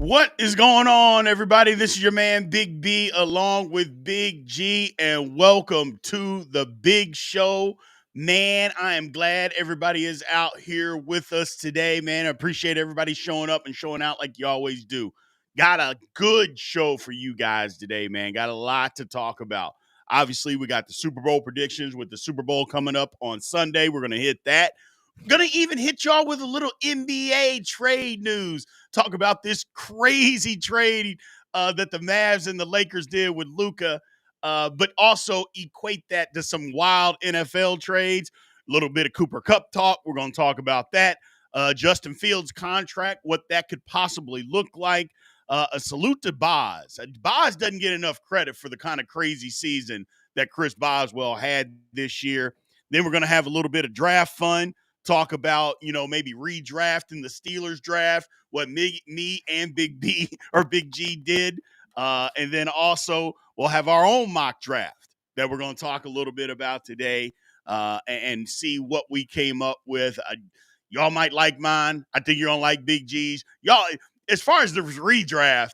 What is going on, everybody? This is your man, Big B, along with Big G, and welcome to the big show. Man, I am glad everybody is out here with us today, man. I appreciate everybody showing up and showing out like you always do. Got a good show for you guys today, man. Got a lot to talk about. Obviously, we got the Super Bowl predictions with the Super Bowl coming up on Sunday. We're going to hit that. Gonna even hit y'all with a little NBA trade news. Talk about this crazy trade that the Mavs and the Lakers did with Luka, but also equate that to some wild NFL trades. A little bit of Cooper Kupp talk. We're going to talk about that. Justin Fields' contract, what that could possibly look like. A salute to Boz. Boz doesn't get enough credit for the kind of crazy season that Chris Boswell had this year. Then we're going to have a little bit of draft fun. Talk about, maybe redrafting the Steelers draft, what me and Big B or Big G did. And then also we'll have our own mock draft that we're going to talk a little bit about today and see what we came up with. Y'all might like mine. I think you're going to like Big G's. Y'all, as far as the redraft,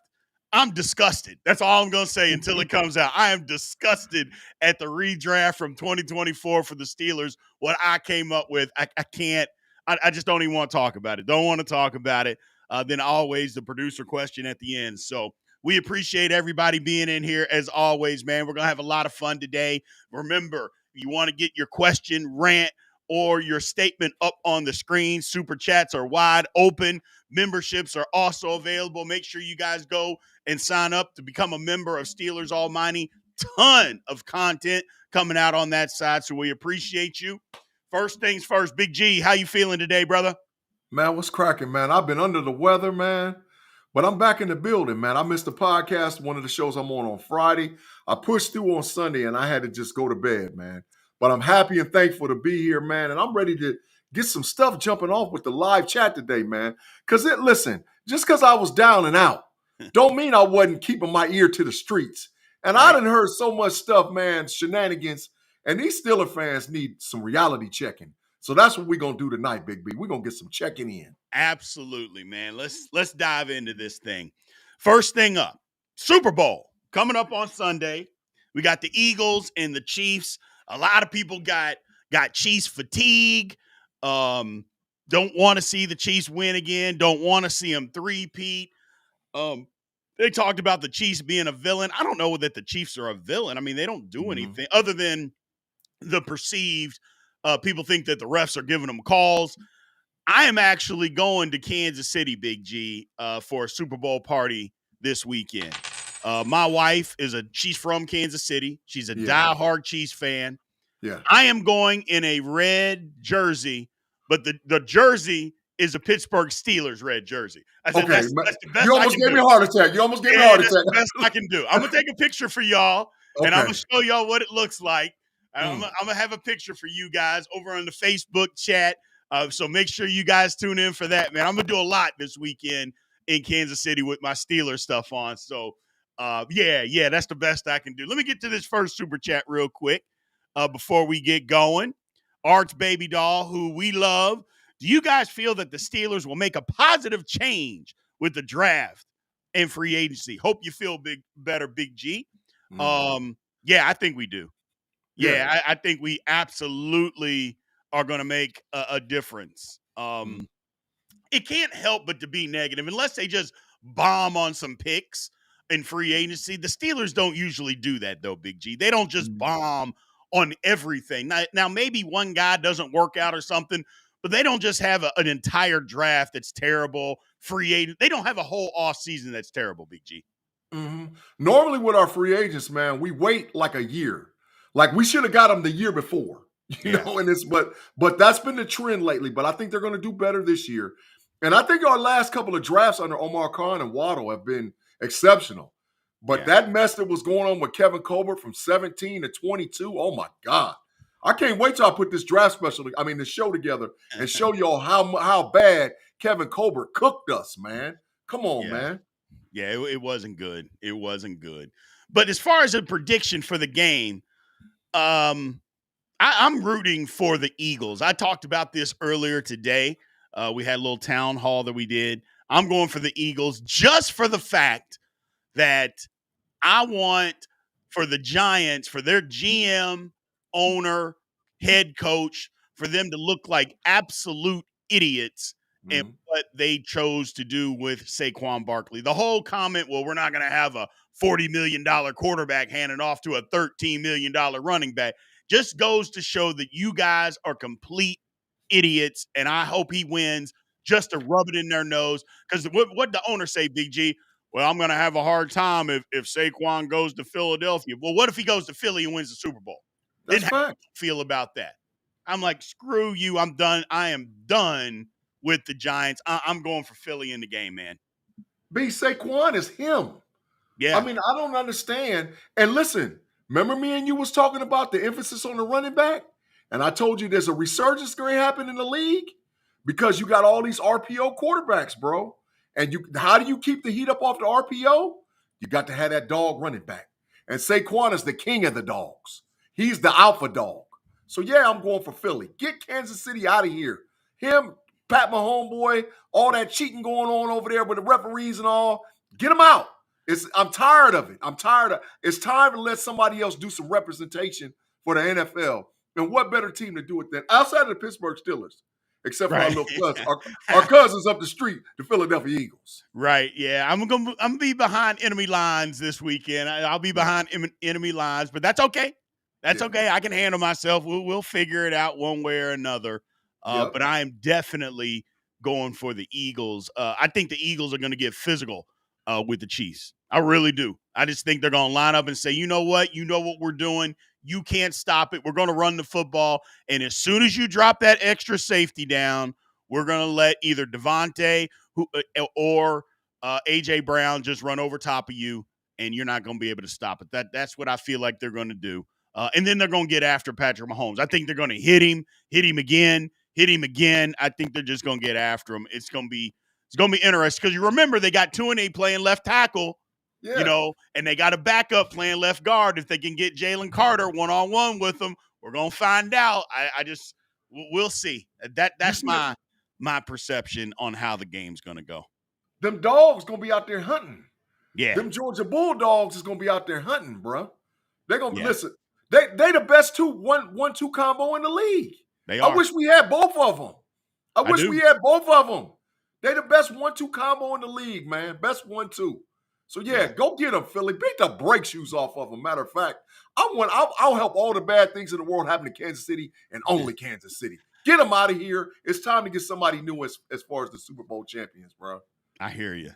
I'm disgusted. That's all I'm going to say until it comes out. I am disgusted at the redraft from 2024 for the Steelers. What I came up with, I can't. I just don't even want to talk about it. Don't want to talk about it. Then always the producer question at the end. So we appreciate everybody being in here as always, man. We're going to have a lot of fun today. Remember, if you want to get your question, rant, or your statement up on the screen, super chats are wide open. Memberships are also available. Make sure you guys go and sign up to become a member of Steelers Almighty. Ton of content coming out on that side, so we appreciate you. First things first, Big G, how you feeling today, brother? Man, what's cracking, man? I've been under the weather, man, but I'm back in the building, man. I missed the podcast, one of the shows I'm on Friday. I pushed through on Sunday, and I had to just go to bed, man. But I'm happy and thankful to be here, man, and I'm ready to get some stuff jumping off with the live chat today, man. Because listen, just because I was down and out, don't mean I wasn't keeping my ear to the streets. And I done heard so much stuff, man, shenanigans, and these Steeler fans need some reality checking. So that's what we're going to do tonight, Big B. We're going to get some checking in. Absolutely, man. Let's dive into this thing. First thing up, Super Bowl coming up on Sunday. We got the Eagles and the Chiefs. A lot of people got Chiefs fatigue. Don't want to see the Chiefs win again. Don't want to see them three-peat. They talked about the Chiefs being a villain. I don't know that the Chiefs are a villain. I mean, they don't do anything other than the perceived. People think that the refs are giving them calls. I am actually going to Kansas City, Big G, for a Super Bowl party this weekend. My wife she's from Kansas City. She's a diehard Chiefs fan. Yeah. I am going in a red jersey, but the jersey is a Pittsburgh Steelers red jersey. I said, okay, that's the best. You almost gave me a heart attack. That's the best I can do. I'm going to take a picture for y'all, and I'm going to show y'all what it looks like. I'm going to have a picture for you guys over on the Facebook chat. So make sure you guys tune in for that, man. I'm going to do a lot this weekend in Kansas City with my Steelers stuff on. So, that's the best I can do. Let me get to this first super chat real quick before we get going. Arch Baby Doll, who we love. Do you guys feel that the Steelers will make a positive change with the draft and free agency? Hope you feel better, Big G. I think we do. I think we absolutely are going to make a difference. It can't help but to be negative unless they just bomb on some picks in free agency. The Steelers don't usually do that, though, Big G. They don't just bomb on everything. Now, maybe one guy doesn't work out or something, but they don't just have an entire draft that's terrible, free agent. They don't have a whole off season that's terrible, Big G. Normally with our free agents, man, we wait like a year. Like we should have got them the year before, you know, and but that's been the trend lately. But I think they're going to do better this year. And I think our last couple of drafts under Omar Khan and Waddle have been exceptional. But that mess that was going on with Kevin Colbert from 17 to 22, oh my God. I can't wait till I put this the show together and show y'all how bad Kevin Colbert cooked us, man. Come on, man. Yeah, it wasn't good. It wasn't good. But as far as a prediction for the game, I'm rooting for the Eagles. I talked about this earlier today. We had a little town hall that we did. I'm going for the Eagles just for the fact that I want for the Giants, for their GM, owner, head coach, for them to look like absolute idiots in Mhm. what they chose to do with Saquon Barkley. The whole comment, well, we're not going to have a $40 million quarterback handed off to a $13 million running back, just goes to show that you guys are complete idiots, and I hope he wins just to rub it in their nose. Because what the owner say, Big G? Well, I'm going to have a hard time if Saquon goes to Philadelphia. Well, what if he goes to Philly and wins the Super Bowl? Then That's how do fact. you feel about that? I'm like, screw you. I'm done. I am done with the Giants. I'm going for Philly in the game, man. B. Saquon is him. Yeah. I mean, I don't understand. And listen, remember me and you was talking about the emphasis on the running back? And I told you there's a resurgence going to happen in the league because you got all these RPO quarterbacks, bro. And how do you keep the heat up off the RPO? You got to have that dog running back. And Saquon is the king of the dogs. He's the alpha dog. So, yeah, I'm going for Philly. Get Kansas City out of here. Him, Pat, my homeboy, all that cheating going on over there with the referees and all, get him out. I'm tired of it. It's time to let somebody else do some representation for the NFL. And what better team to do it than outside of the Pittsburgh Steelers, except for our little cousins, our cousins up the street, the Philadelphia Eagles. Right. Yeah. I'm gonna be behind enemy lines this weekend. I'll be behind enemy lines, but that's okay. That's okay. I can handle myself. We'll figure it out one way or another. Yep. But I am definitely going for the Eagles. I think the Eagles are going to get physical with the Chiefs. I really do. I just think they're going to line up and say, you know what? You know what we're doing. You can't stop it. We're going to run the football. And as soon as you drop that extra safety down, we're going to let either Devontae or A.J. Brown just run over top of you, and you're not going to be able to stop it. That's what I feel like they're going to do. And then they're going to get after Patrick Mahomes. I think they're going to hit him again. I think they're just going to get after him. It's going to be interesting because you remember they got 2-8 playing left tackle, and they got a backup playing left guard. If they can get Jalen Carter one-on-one with them, we're going to find out. We'll see. That's my perception on how the game's going to go. Them dogs going to be out there hunting. Yeah. Them Georgia Bulldogs is going to be out there hunting, bro. They're going to listen. They the best 1-2 combo in the league. They are. I wish we had both of them. We had both of them. They the best 1-2 combo in the league, man. Best 1-2. So yeah, go get them, Philly. Beat the brake shoes off of them. Matter of fact, I'll help all the bad things in the world happen to Kansas City and only Kansas City. Get them out of here. It's time to get somebody new as far as the Super Bowl champions, bro. I hear you.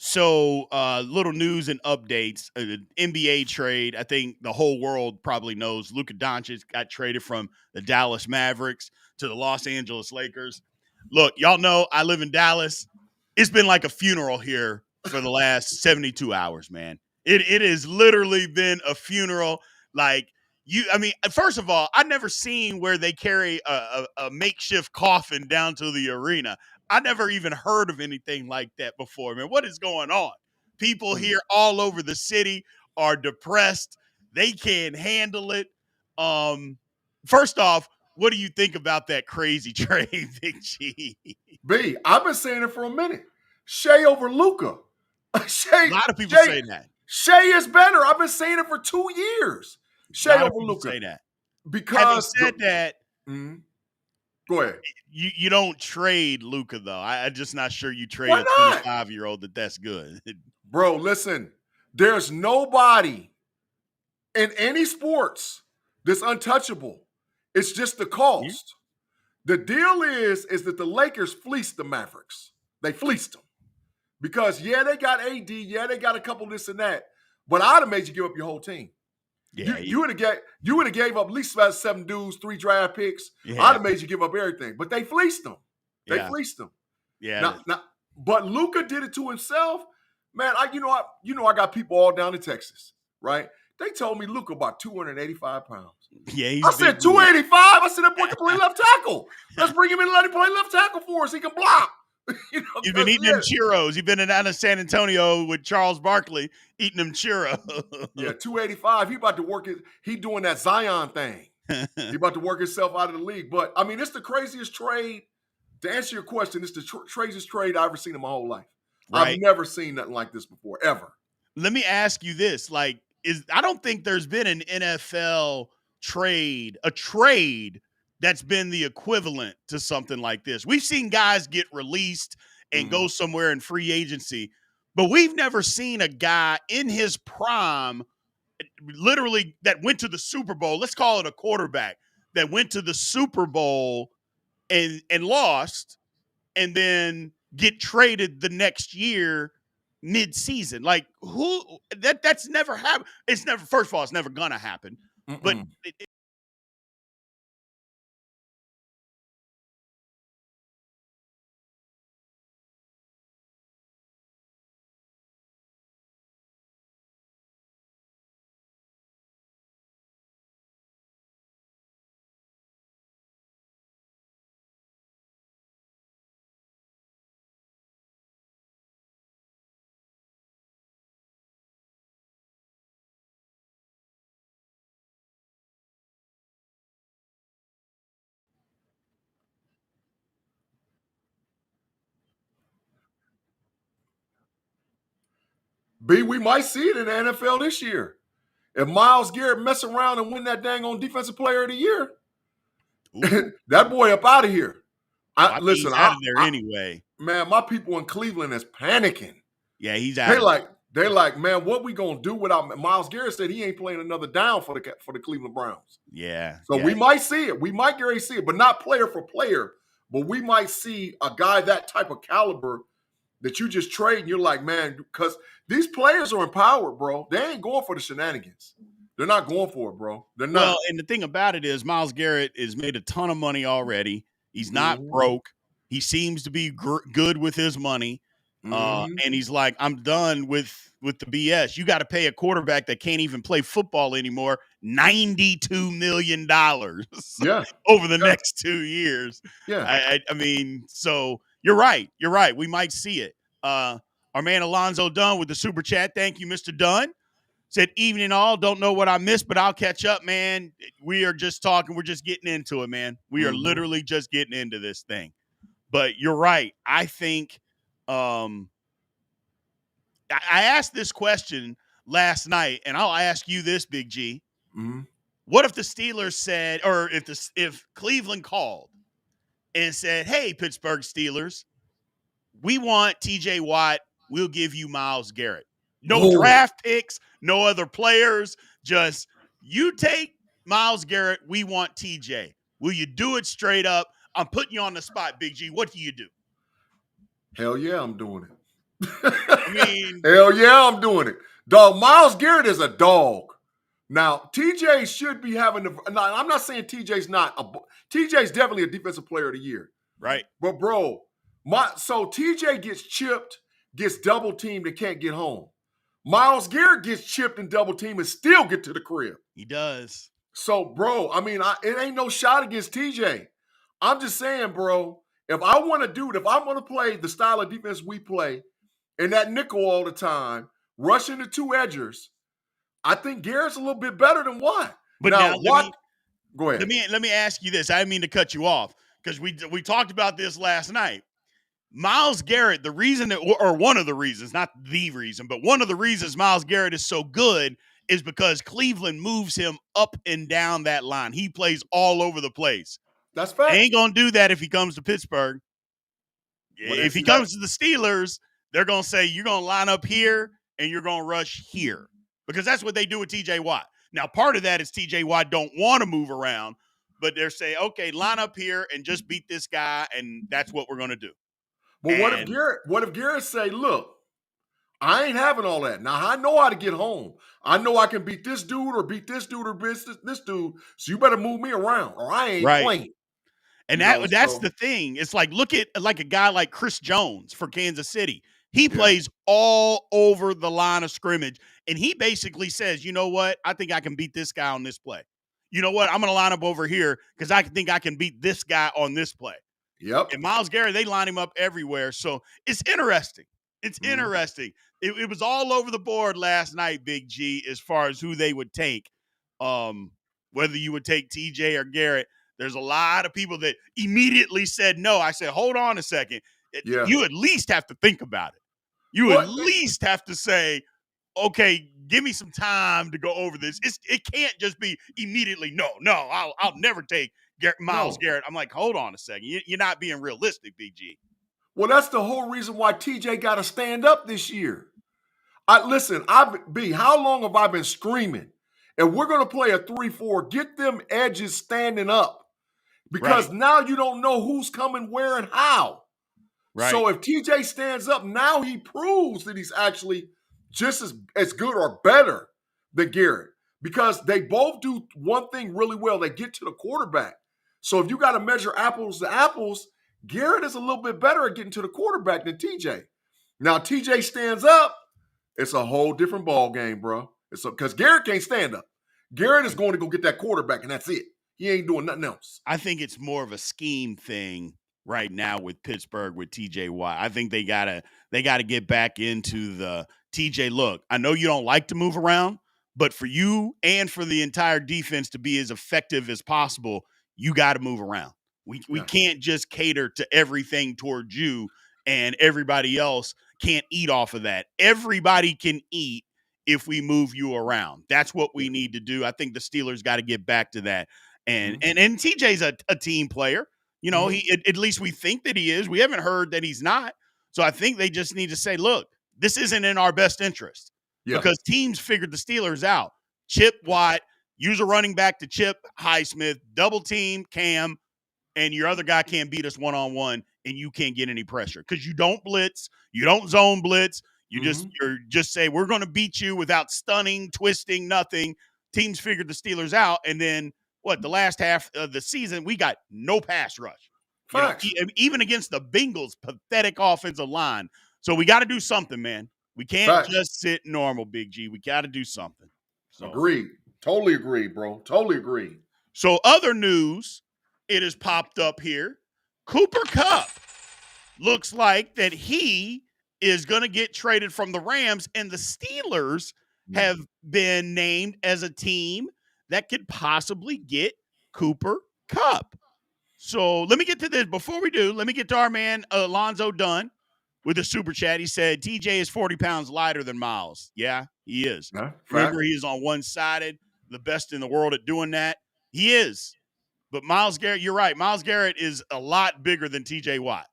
So, little news and updates. NBA trade. I think the whole world probably knows Luka Doncic got traded from the Dallas Mavericks to the Los Angeles Lakers. Look, y'all know I live in Dallas. It's been like a funeral here for the last 72 hours, man. It has literally been a funeral. First of all, I've never seen where they carry a makeshift coffin down to the arena. I never even heard of anything like that before, man. What is going on? People here all over the city are depressed. They can't handle it. First off, what do you think about that crazy trade, Big G? B, I've been saying it for a minute. Shea over Luka. A lot of people say that. Shea is better. I've been saying it for 2 years. Shea over Luka. Say that. Because having said that, go ahead. You don't trade Luka though. I'm just not sure you trade a 25-year-old that's good. Bro, listen. There's nobody in any sports that's untouchable. It's just the cost. The deal is that the Lakers fleeced the Mavericks. They fleeced them. Because, they got AD. They got a couple this and that. But I'd have made you give up your whole team. Yeah, you would have gave up at least about 7 dudes, 3 draft picks. Yeah. I'd have made you give up everything. But they fleeced them. Fleeced them. Yeah. Now, but Luka did it to himself. Man, I got people all down in Texas, right? They told me Luka about 285 pounds. Yeah, I said 285. I said that boy can play left tackle. Let's bring him in and let him play left tackle for us. He can block. You've been eating them churros. You've been down in San Antonio with Charles Barkley eating them churros. Yeah, 285. He about to work it. He doing that Zion thing. He about to work himself out of the league. But I mean, it's the craziest trade to answer your question, it's the craziest trade I've ever seen in my whole life. I've Right. never seen nothing like this before, ever. Let me ask you this. Like, I don't think there's been an NFL a trade that's been the equivalent to something like this. We've seen guys get released and go somewhere in free agency, but we've never seen a guy in his prime, literally, that went to the Super Bowl. Let's call it a quarterback that went to the Super Bowl and lost, and then get traded the next year mid-season. Like, that's never happened. It's never, first of all, it's never gonna happen. But B, we might see it in the NFL this year. If Myles Garrett mess around and win that dang on Defensive Player of the Year, that boy up out of here. He's out of there anyway. Man, my people in Cleveland is panicking. Yeah, he's out. They like, man, what we gonna do without Myles Garrett? Said he ain't playing another down for the Cleveland Browns. Yeah. So we might see it. We might already see it, but not player for player. But we might see a guy that type of caliber that you just trade, and you're like, man, because these players are empowered, bro. They ain't going for the shenanigans. They're not going for it, bro. They're not. Well, and the thing about it is, Myles Garrett has made a ton of money already. He's not broke. He seems to be good with his money. And he's like, I'm done with the BS. You got to pay a quarterback that can't even play football anymore $92 million over the next 2 years. Yeah. I mean, so you're right. You're right. We might see it. Our man Alonzo Dunn with the super chat. Thank you, Mr. Dunn. Said, evening all. Don't know what I missed, but I'll catch up, man. We are just talking. We're just getting into it, man. We are literally just getting into this thing. But you're right. I think I asked this question last night, and I'll ask you this, Big G. What if the Steelers said, or if Cleveland called and said, hey, Pittsburgh Steelers, we want TJ Watt. We'll give you Myles Garrett. No draft picks, no other players. Just you take Myles Garrett. We want TJ. Will you do it straight up? I'm putting you on the spot, Big G. What do you do? Hell yeah, I'm doing it. I mean, hell yeah, I'm doing it. Dog, Myles Garrett is a dog. Now, TJ should be having the. Now, I'm not saying TJ's not. TJ's definitely a defensive player of the year. Right. But, bro, so TJ gets chipped, gets double teamed, and can't get home. Myles Garrett gets chipped and double teamed and still get to the crib. He does. So, bro, I mean, it ain't no shot against TJ. I'm just saying, bro, if I'm going to play the style of defense we play, and that nickel all the time, rushing the two edgers, I think Garrett's a little bit better than Watt. But now Watt, go ahead. Let me ask you this. I didn't mean to cut you off because we talked about this last night. Myles Garrett, the reason or one of the reasons, not the reason, but one of the reasons Myles Garrett is so good is because Cleveland moves him up and down that line. He plays all over the place. That's fact. They ain't going to do that if he comes to Pittsburgh. If he comes to the Steelers, they're going to say, you're going to line up here and you're going to rush here. Because that's what they do with TJ Watt. Now, part of that is TJ Watt don't want to move around, but they're saying, okay, line up here and just beat this guy, and that's what we're going to do. But what if Garrett say, look, I ain't having all that. Now, I know how to get home. I know I can beat this dude or beat this dude or beat this dude, so you better move me around or I ain't playing. And that's the thing. It's like, look at like a guy like Chris Jones for Kansas City. He plays all over the line of scrimmage, and he basically says, you know what? I think I can beat this guy on this play. You know what? I'm going to line up over here because I think I can beat this guy on this play. Yep. And Myles Garrett, they line him up everywhere. So it's interesting. It's interesting. It was all over the board last night, Big G, as far as who they would take, whether you would take TJ or Garrett. There's a lot of people that immediately said no. I said, hold on a second. Yeah. You at least have to think about it. You at least have to say, okay, give me some time to go over this. It can't just be immediately, no, I'll never take Myles Garrett. I'm like, hold on a second. You're not being realistic, BG. Well, that's the whole reason why TJ got to stand up this year. Listen, how long have I been screaming? And we're going to play a 3-4. Get them edges standing up. Because now you don't know who's coming where and how. Right. So if TJ stands up, now he proves that he's actually just as good or better than Garrett. Because they both do one thing really well. They get to the quarterback. So if you got to measure apples to apples, Garrett is a little bit better at getting to the quarterback than TJ. Now, TJ stands up, it's a whole different ball game, bro. Because Garrett can't stand up. Garrett is going to go get that quarterback, and that's it. He ain't doing nothing else. I think it's more of a scheme thing right now with Pittsburgh with TJ Watt. I think they gotta get back into the TJ. Look, I know you don't like to move around, but for you and for the entire defense to be as effective as possible, you got to move around. We can't just cater to everything towards you, and everybody else can't eat off of that. Everybody can eat if we move you around. That's what we need to do. I think the Steelers got to get back to that. And TJ's a team player. You know, he at least we think that he is. We haven't heard that he's not. So I think they just need to say, look, this isn't in our best interest. Because teams figured the Steelers out. Chip Watt, use a running back to Chip Highsmith, double team Cam, and your other guy can't beat us one-on-one, and you can't get any pressure. Because you don't blitz, you don't zone blitz, you just say, we're going to beat you without stunning, twisting, nothing. Teams figured the Steelers out, and then the last half of the season, we got no pass rush. Even against the Bengals' pathetic offensive line. So we got to do something, man. We can't just sit normal, Big G. We got to do something. So, agreed. Totally agree, bro. Totally agree. So other news, it has popped up here. Cooper Kupp looks like that he is going to get traded from the Rams, and the Steelers have been named as a team that could possibly get Cooper Kupp. So let me get to this. Before we do, let me get to our man, Alonzo Dunn, with a super chat. He said, TJ is 40 pounds lighter than Myles. Yeah, he is. Remember, he is on one-sided, the best in the world at doing that. He is. But Myles Garrett, you're right. Myles Garrett is a lot bigger than TJ Watt.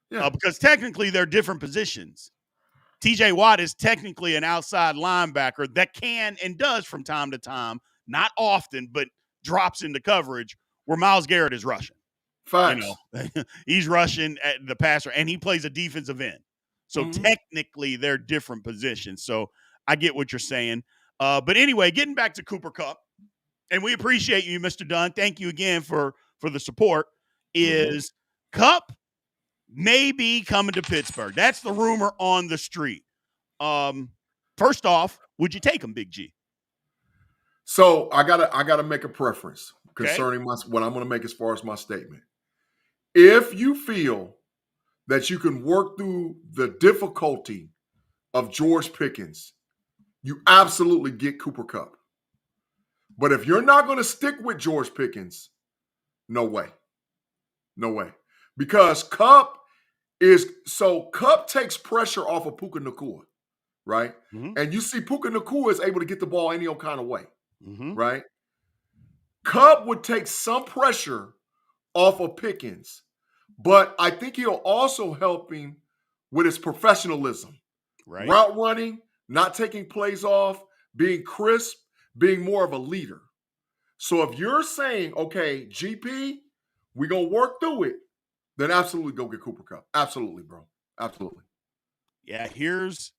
Because technically they're different positions. TJ Watt is technically an outside linebacker that can and does from time to time, not often, but drops into coverage, where Myles Garrett is rushing. Facts. He's rushing at the passer, and he plays a defensive end. So technically they're different positions. So I get what you're saying. But anyway, getting back to Cooper Kupp, and we appreciate you, Mr. Dunn. Thank you again for the support. Is Kupp may be coming to Pittsburgh. That's the rumor on the street. First off, would you take him, Big G? So I gotta make a preference concerning what I'm going to make as far as my statement. If you feel that you can work through the difficulty of George Pickens, you absolutely get Cooper Kupp. But if you're not going to stick with George Pickens, no way. No way. Because Kupp takes pressure off of Puka Nacua, right? And you see Puka Nacua is able to get the ball any old kind of way, right? Kupp would take some pressure off of Pickens, but I think he'll also help him with his professionalism, route running, not taking plays off, being crisp, being more of a leader. So if you're saying, okay, GP, we're going to work through it, then absolutely go get Cooper Kupp. Absolutely, bro. Absolutely. Yeah, here's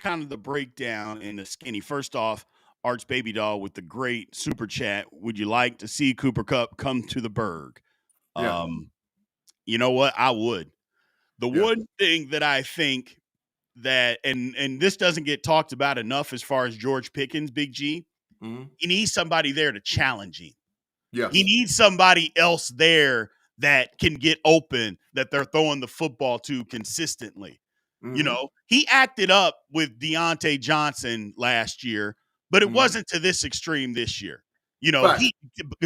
kind of the breakdown in the skinny. First off, Arts Baby Doll with the great super chat. Would you like to see Cooper Kupp come to the Berg? Yeah. You know what? I would. The one thing that I think that, and this doesn't get talked about enough as far as George Pickens, Big G, he needs somebody there to challenge him. Yes. He needs somebody else there that can get open, that they're throwing the football to consistently. You know, he acted up with Deontay Johnson last year, but it wasn't to this extreme this year. You know, Facts.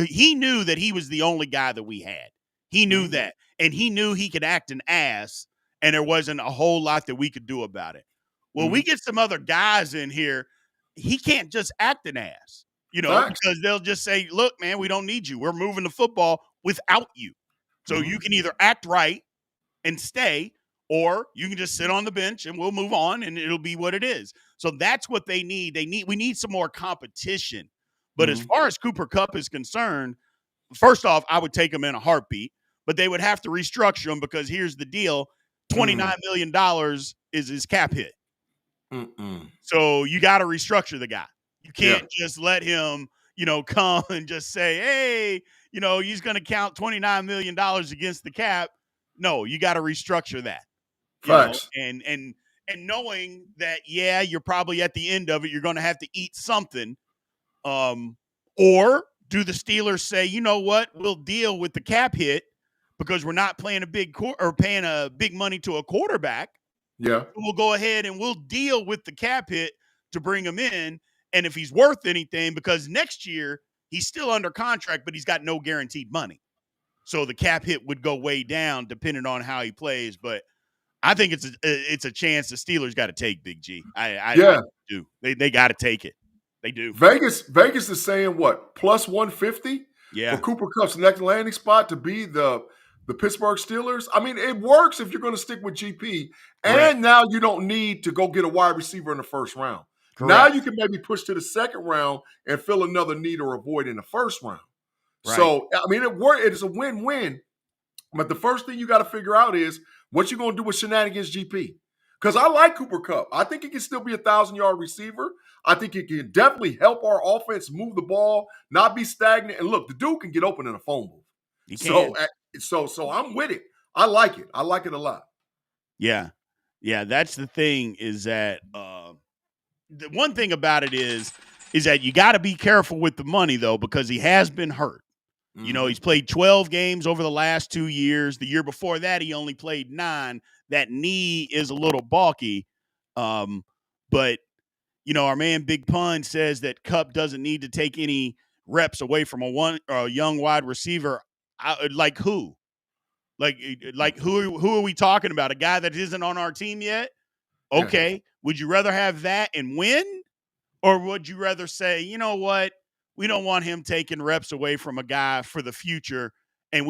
he knew that he was the only guy that we had. He knew Mhm. that. And he knew he could act an ass, and there wasn't a whole lot that we could do about it. Well, we Mhm. get some other guys in here. He can't just act an ass, Facts. because they'll just say, look, man, we don't need you. We're moving the football without you. So Mhm. you can either act right and stay, or you can just sit on the bench and we'll move on and it'll be what it is. So that's what they need. We need some more competition. But as Mhm. far as Cooper Kupp is concerned, first off, I would take him in a heartbeat, but they would have to restructure him because here's the deal: $29 million is his cap hit. Mm-mm. So you got to restructure the guy. You Yeah. can't just let him, come and just say, hey, he's going to count $29 million against the cap. No, you got to restructure that, Facts. and knowing that, yeah, you're probably at the end of it, you're going to have to eat something. Or do the Steelers say, you know what, we'll deal with the cap hit because we're not playing paying a big money to a quarterback. Yeah. We'll go ahead and we'll deal with the cap hit to bring him in. And if he's worth anything, because next year he's still under contract, but he's got no guaranteed money. So the cap hit would go way down depending on how he plays. But I think it's a chance the Steelers got to take, Big G. I do. They got to take it. They do. Vegas is saying what, plus 150 Yeah. for Cooper Kupp's next landing spot to be the Pittsburgh Steelers. I mean, it works if you're going to stick with GP. Correct. And now you don't need to go get a wide receiver in the first round. Correct. Now you can maybe push to the second round and fill another need or a void in the first round. Right. So, I mean, it is a win-win. But the first thing you got to figure out is what you're going to do with shenanigans GP. Because I like Cooper Kupp. I think he can still be a 1,000-yard receiver. I think he can definitely help our offense move the ball, not be stagnant. And look, the dude can get open in a phone booth. He can. So I'm with it. I like it. I like it a lot. Yeah. Yeah, that's the thing is that the one thing about it is that you got to be careful with the money, though, because he has been hurt. Mm-hmm. He's played 12 games over the last 2 years. The year before that, he only played 9. That knee is a little bulky. But, our man Big Pun says that Kupp doesn't need to take any reps away from a young wide receiver. Like who? Like who are we talking about? A guy that isn't on our team yet? Okay. Yeah. Would you rather have that and win? Or would you rather say, you know what? We don't want him taking reps away from a guy for the future, and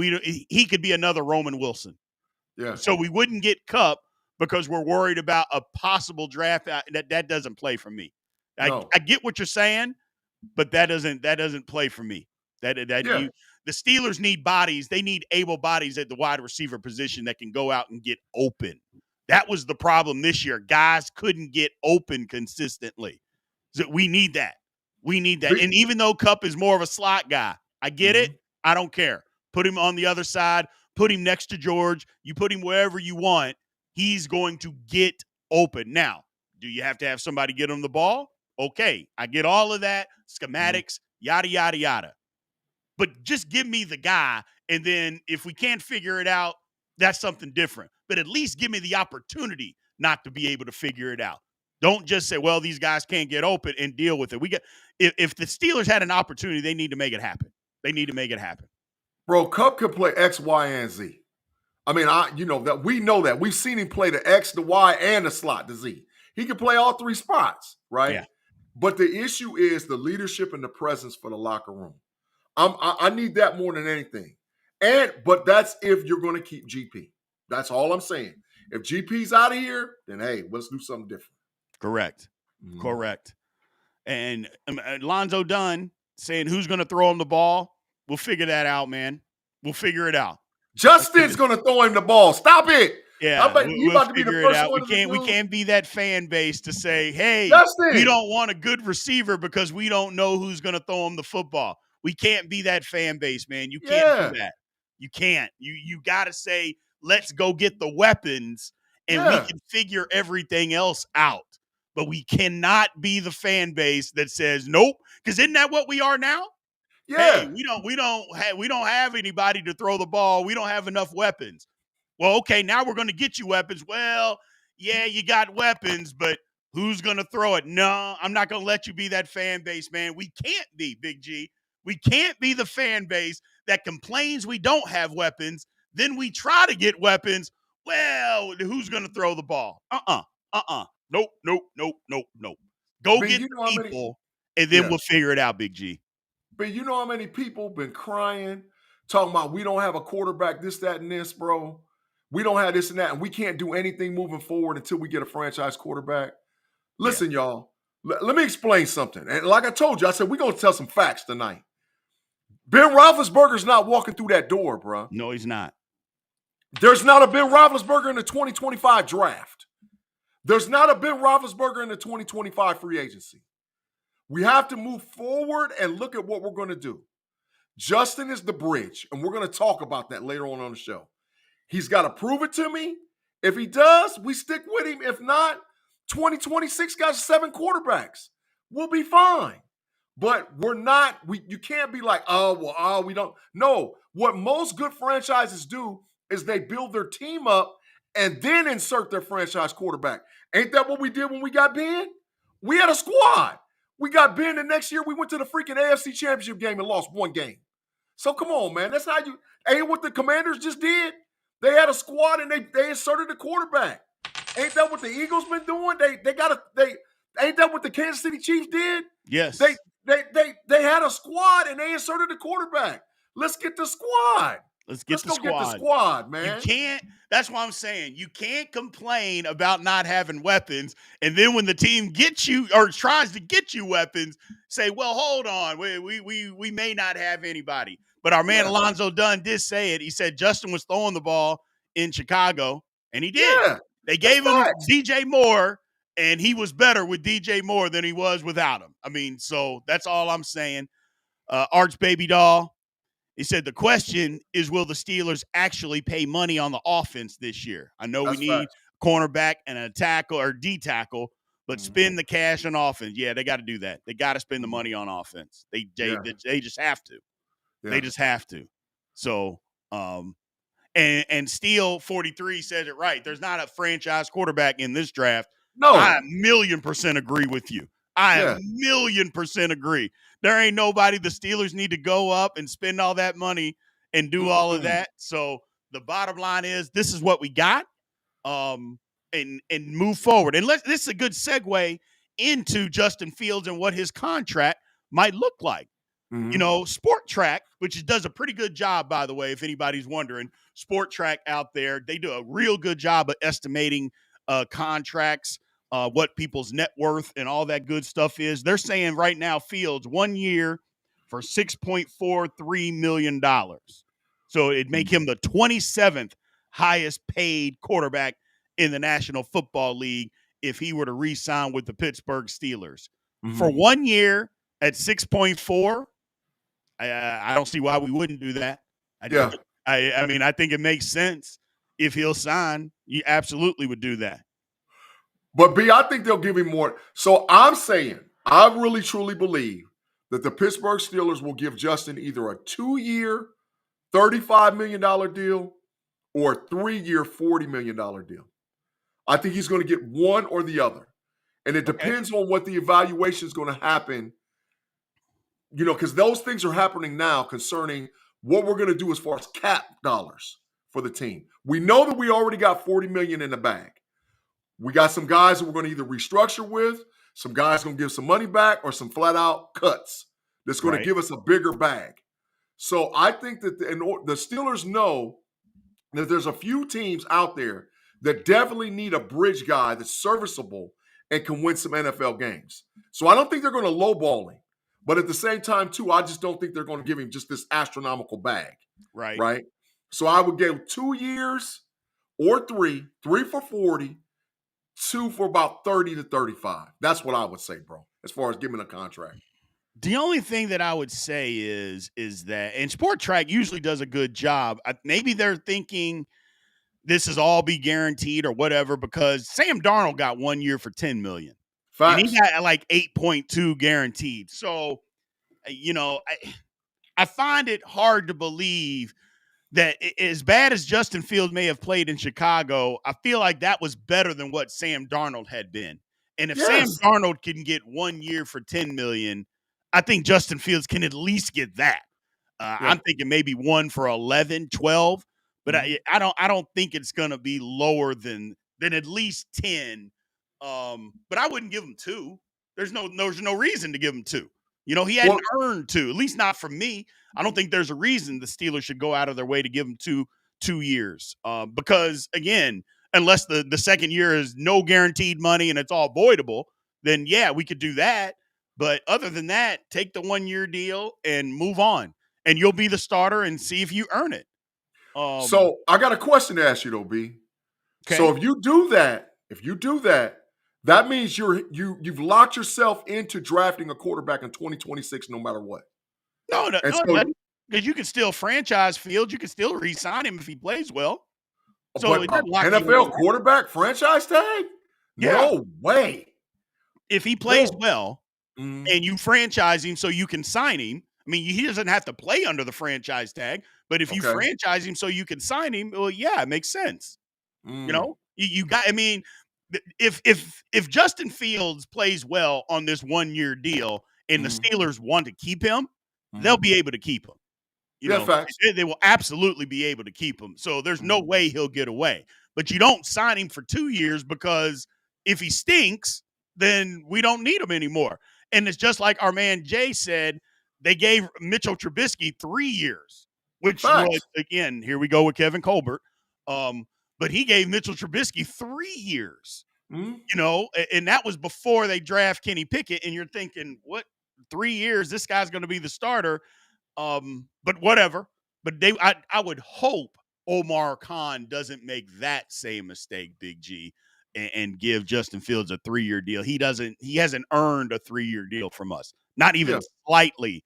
he could be another Roman Wilson. Yeah. So we wouldn't get Kupp because we're worried about a possible draft. That doesn't play for me. No. I get what you're saying, but that doesn't play for me. The Steelers need bodies. They need able bodies at the wide receiver position that can go out and get open. That was the problem this year. Guys couldn't get open consistently. So we need that. We need that. And even though Kupp is more of a slot guy, I get it. I don't care. Put him on the other side. Put him next to George. You put him wherever you want. He's going to get open. Now, do you have to have somebody get him the ball? Okay, I get all of that. Schematics, yada, yada, yada. But just give me the guy, and then if we can't figure it out, that's something different. But at least give me the opportunity not to be able to figure it out. Don't just say, well, these guys can't get open and deal with it. If the Steelers had an opportunity, they need to make it happen. They need to make it happen. Bro, Kupp could play X, Y, and Z. I mean, that we know that. We've seen him play the X, the Y, and the slot, the Z. He can play all 3 spots, right? Yeah. But the issue is the leadership and the presence for the locker room. I need that more than anything. But that's if you're going to keep GP. That's all I'm saying. If GP's out of here, then hey, let's do something different. Correct. Correct. And Lonzo Dunn saying who's going to throw him the ball. We'll figure that out, man. We'll figure it out. Justin's going to throw him the ball. Stop it. Yeah, you about to be the first one. We can't be that fan base to say, hey, Justin, we don't want a good receiver because we don't know who's going to throw him the football. We can't be that fan base, man. You can't do that. You can't. You got to say, let's go get the weapons and we can figure everything else out. But we cannot be the fan base that says nope, because isn't that what we are now? Yeah. Hey, we don't have anybody to throw the ball. We don't have enough weapons. Well, okay, now we're going to get you weapons. Well, yeah, you got weapons, but who's going to throw it? No, I'm not going to let you be that fan base, man. We can't be, Big G. We can't be the fan base that complains we don't have weapons. Then we try to get weapons. Well, who's going to throw the ball? Nope. Go B, get you the know how many? people, and then Yeah. we'll figure it out, Big G. But you know how many people been crying, talking about we don't have a quarterback, this, that, and this, bro. We don't have this and that, and we can't do anything moving forward until we get a franchise quarterback. Listen, y'all, let me explain something. And like I told you, I said we're going to tell some facts tonight. Ben Roethlisberger's not walking through that door, bro. No, he's not. There's not a Ben Roethlisberger in the 2025 draft. There's not a Ben Roethlisberger in the 2025 free agency. We have to move forward and look at what we're going to do. Justin is the bridge, and we're going to talk about that later on the show. He's got to prove it to me. If he does, we stick with him. If not, 2026 got 7 quarterbacks. We'll be fine. But we're not, you can't be like, we don't. No, what most good franchises do is they build their team up and then insert their franchise quarterback. Ain't that what we did when we got Ben? We had a squad. We got Ben the next year. We went to the freaking AFC Championship game and lost 1 game. So come on, man. That's how you, ain't what the Commanders just did? They had a squad and they inserted the quarterback. Ain't that what the Eagles been doing? Ain't that what the Kansas City Chiefs did? Yes. They had a squad and they inserted the quarterback. Let's get the squad. Let's go get the squad, man. You can't, that's what I'm saying. You can't complain about not having weapons. And then when the team gets you or tries to get you weapons, say, well, hold on. We may not have anybody. But our man Alonzo Dunn did say it. He said Justin was throwing the ball in Chicago, and he did. Yeah, they gave him DJ Moore, and he was better with DJ Moore than he was without him. I mean, so that's all I'm saying. Arch Baby Doll. He said the question is, will the Steelers actually pay money on the offense this year? I know we need a cornerback and a tackle or D-tackle, but spend the cash on offense. Yeah, they got to do that. They got to spend the money on offense. They just have to. Yeah. They just have to. So, and Steele 43 says it right. There's not a franchise quarterback in this draft. No. I 1,000,000% agree with you. I 1,000,000% agree. There ain't nobody. The Steelers need to go up and spend all that money and do all of that. So the bottom line is this is what we got, and move forward. And this is a good segue into Justin Fields and what his contract might look like. You know, Sport Track, which does a pretty good job, by the way, if anybody's wondering. Sport Track out there, they do a real good job of estimating contracts, what people's net worth and all that good stuff is. They're saying right now Fields 1 year for $6.43 million. So it'd make him the 27th highest paid quarterback in the National Football League if he were to re-sign with the Pittsburgh Steelers. For 1 year at 6.4, I don't see why we wouldn't do that. I mean, I think it makes sense. If he'll sign, you absolutely would do that. But B, I think they'll give him more. So I'm saying, I really truly believe that the Pittsburgh Steelers will give Justin either a 2-year, $35 million deal or a 3-year, $40 million deal. I think he's going to get one or the other. And it depends on what the evaluation is going to happen. You know, because those things are happening now concerning what we're going to do as far as cap dollars for the team. We know that we already got $40 million in the bag. We got some guys that we're going to either restructure with, some guys going to give some money back, or some flat out cuts that's going to give us a bigger bag. So I think that the Steelers know that there's a few teams out there that definitely need a bridge guy that's serviceable and can win some NFL games. So I don't think they're going to lowball him. But at the same time, too, I just don't think they're going to give him just this astronomical bag. Right? So I would give 2 years or 3 for 40, 2 for about 30 to 35. That's what I would say, bro, as far as giving a contract. The only thing that I would say is that, and Sport Track usually does a good job. Maybe they're thinking this is all be guaranteed or whatever, because Sam Darnold got 1 year for $10 million. Facts. And he got like 8.2 guaranteed. So, you know, I find it hard to believe that as bad as Justin Fields may have played in Chicago, I feel like that was better than what Sam Darnold had been. And if Sam Darnold can get 1 year for $10 million, I think Justin Fields can at least get that. I'm thinking maybe 1 for 11, 12, but I don't think it's going to be lower than at least 10. But I wouldn't give him 2. There's no reason to give him 2. He hadn't earned 2, at least not from me. I don't think there's a reason the Steelers should go out of their way to give him 2 years. Because again, unless the second year is no guaranteed money and it's all voidable, then yeah, we could do that. But other than that, take the 1-year deal and move on, and you'll be the starter and see if you earn it. So I got a question to ask you though, B. Okay. So if you do that, that means you've locked yourself into drafting a quarterback in 2026, no matter what. No, because you can still franchise Fields. You can still re-sign him if he plays well. So but NFL quarterback franchise tag? Yeah. No way. If he plays well and you franchise him so you can sign him, I mean, he doesn't have to play under the franchise tag, but if you franchise him so you can sign him, well, yeah, it makes sense. You got, I mean, if Justin Fields plays well on this 1-year deal and the Steelers want to keep him, they'll be able to keep him. Facts. They will absolutely be able to keep him. So there's no way he'll get away. But you don't sign him for 2 years, because if he stinks, then we don't need him anymore. And it's just like our man Jay said, they gave Mitchell Trubisky 3 years, which was, again, here we go with Kevin Colbert. But he gave Mitchell Trubisky 3 years, and that was before they draft Kenny Pickett. And you're thinking, what, 3 years? This guy's going to be the starter. But whatever. But I would hope Omar Khan doesn't make that same mistake, Big G, and give Justin Fields a 3-year deal. He hasn't earned a 3-year deal from us, not even slightly.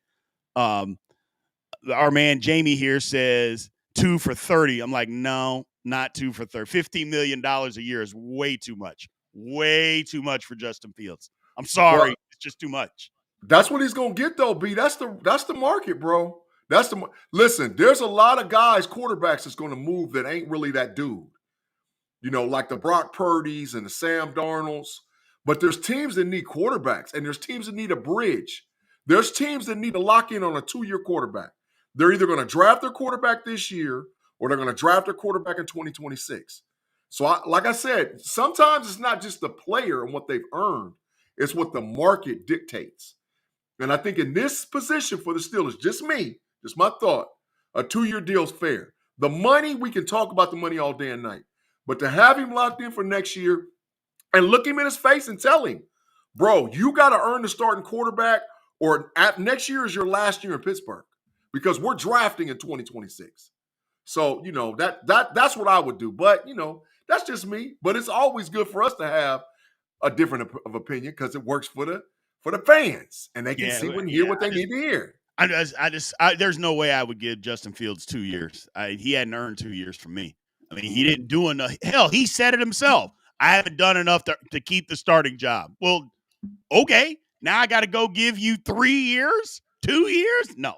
Our man Jamie here says 2 for 30. I'm like, no, not 2 for 30. $15 million a year is way too much for Justin Fields. I'm sorry, it's just too much. That's what he's gonna get though, B. That's the market, bro. Listen. There's a lot of guys, quarterbacks, that's gonna move that ain't really that dude. Like the Brock Purdy's and the Sam Darnolds. But there's teams that need quarterbacks, and there's teams that need a bridge. There's teams that need to lock in on a 2-year quarterback. They're either going to draft their quarterback this year, or they're going to draft their quarterback in 2026. So, like I said, sometimes it's not just the player and what they've earned. It's what the market dictates. And I think in this position for the Steelers, just my thought, a 2-year deal is fair. The money, we can talk about the money all day and night. But to have him locked in for next year and look him in his face and tell him, bro, you got to earn the starting quarterback, or next year is your last year in Pittsburgh, because we're drafting in 2026. So, that's what I would do. But, that's just me. But it's always good for us to have a different of opinion, because it works for the fans, and they can see and hear what they need to hear. There's no way I would give Justin Fields 2 years. He hadn't earned 2 years from me. I mean, he didn't do enough. Hell, he said it himself. I haven't done enough to keep the starting job. Well, okay. Now I got to go give you 3 years, 2 years? No.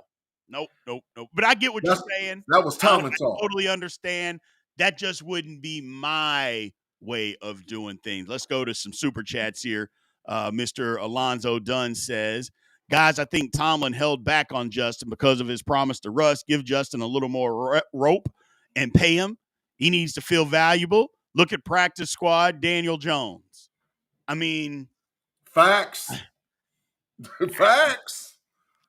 But I get what you're saying. That was Tomlin talk. I totally understand. That just wouldn't be my way of doing things. Let's go to some super chats here. Mr. Alonzo Dunn says, guys, I think Tomlin held back on Justin because of his promise to Russ. Give Justin a little more rope and pay him. He needs to feel valuable. Look at practice squad, Daniel Jones. I mean, facts. Facts.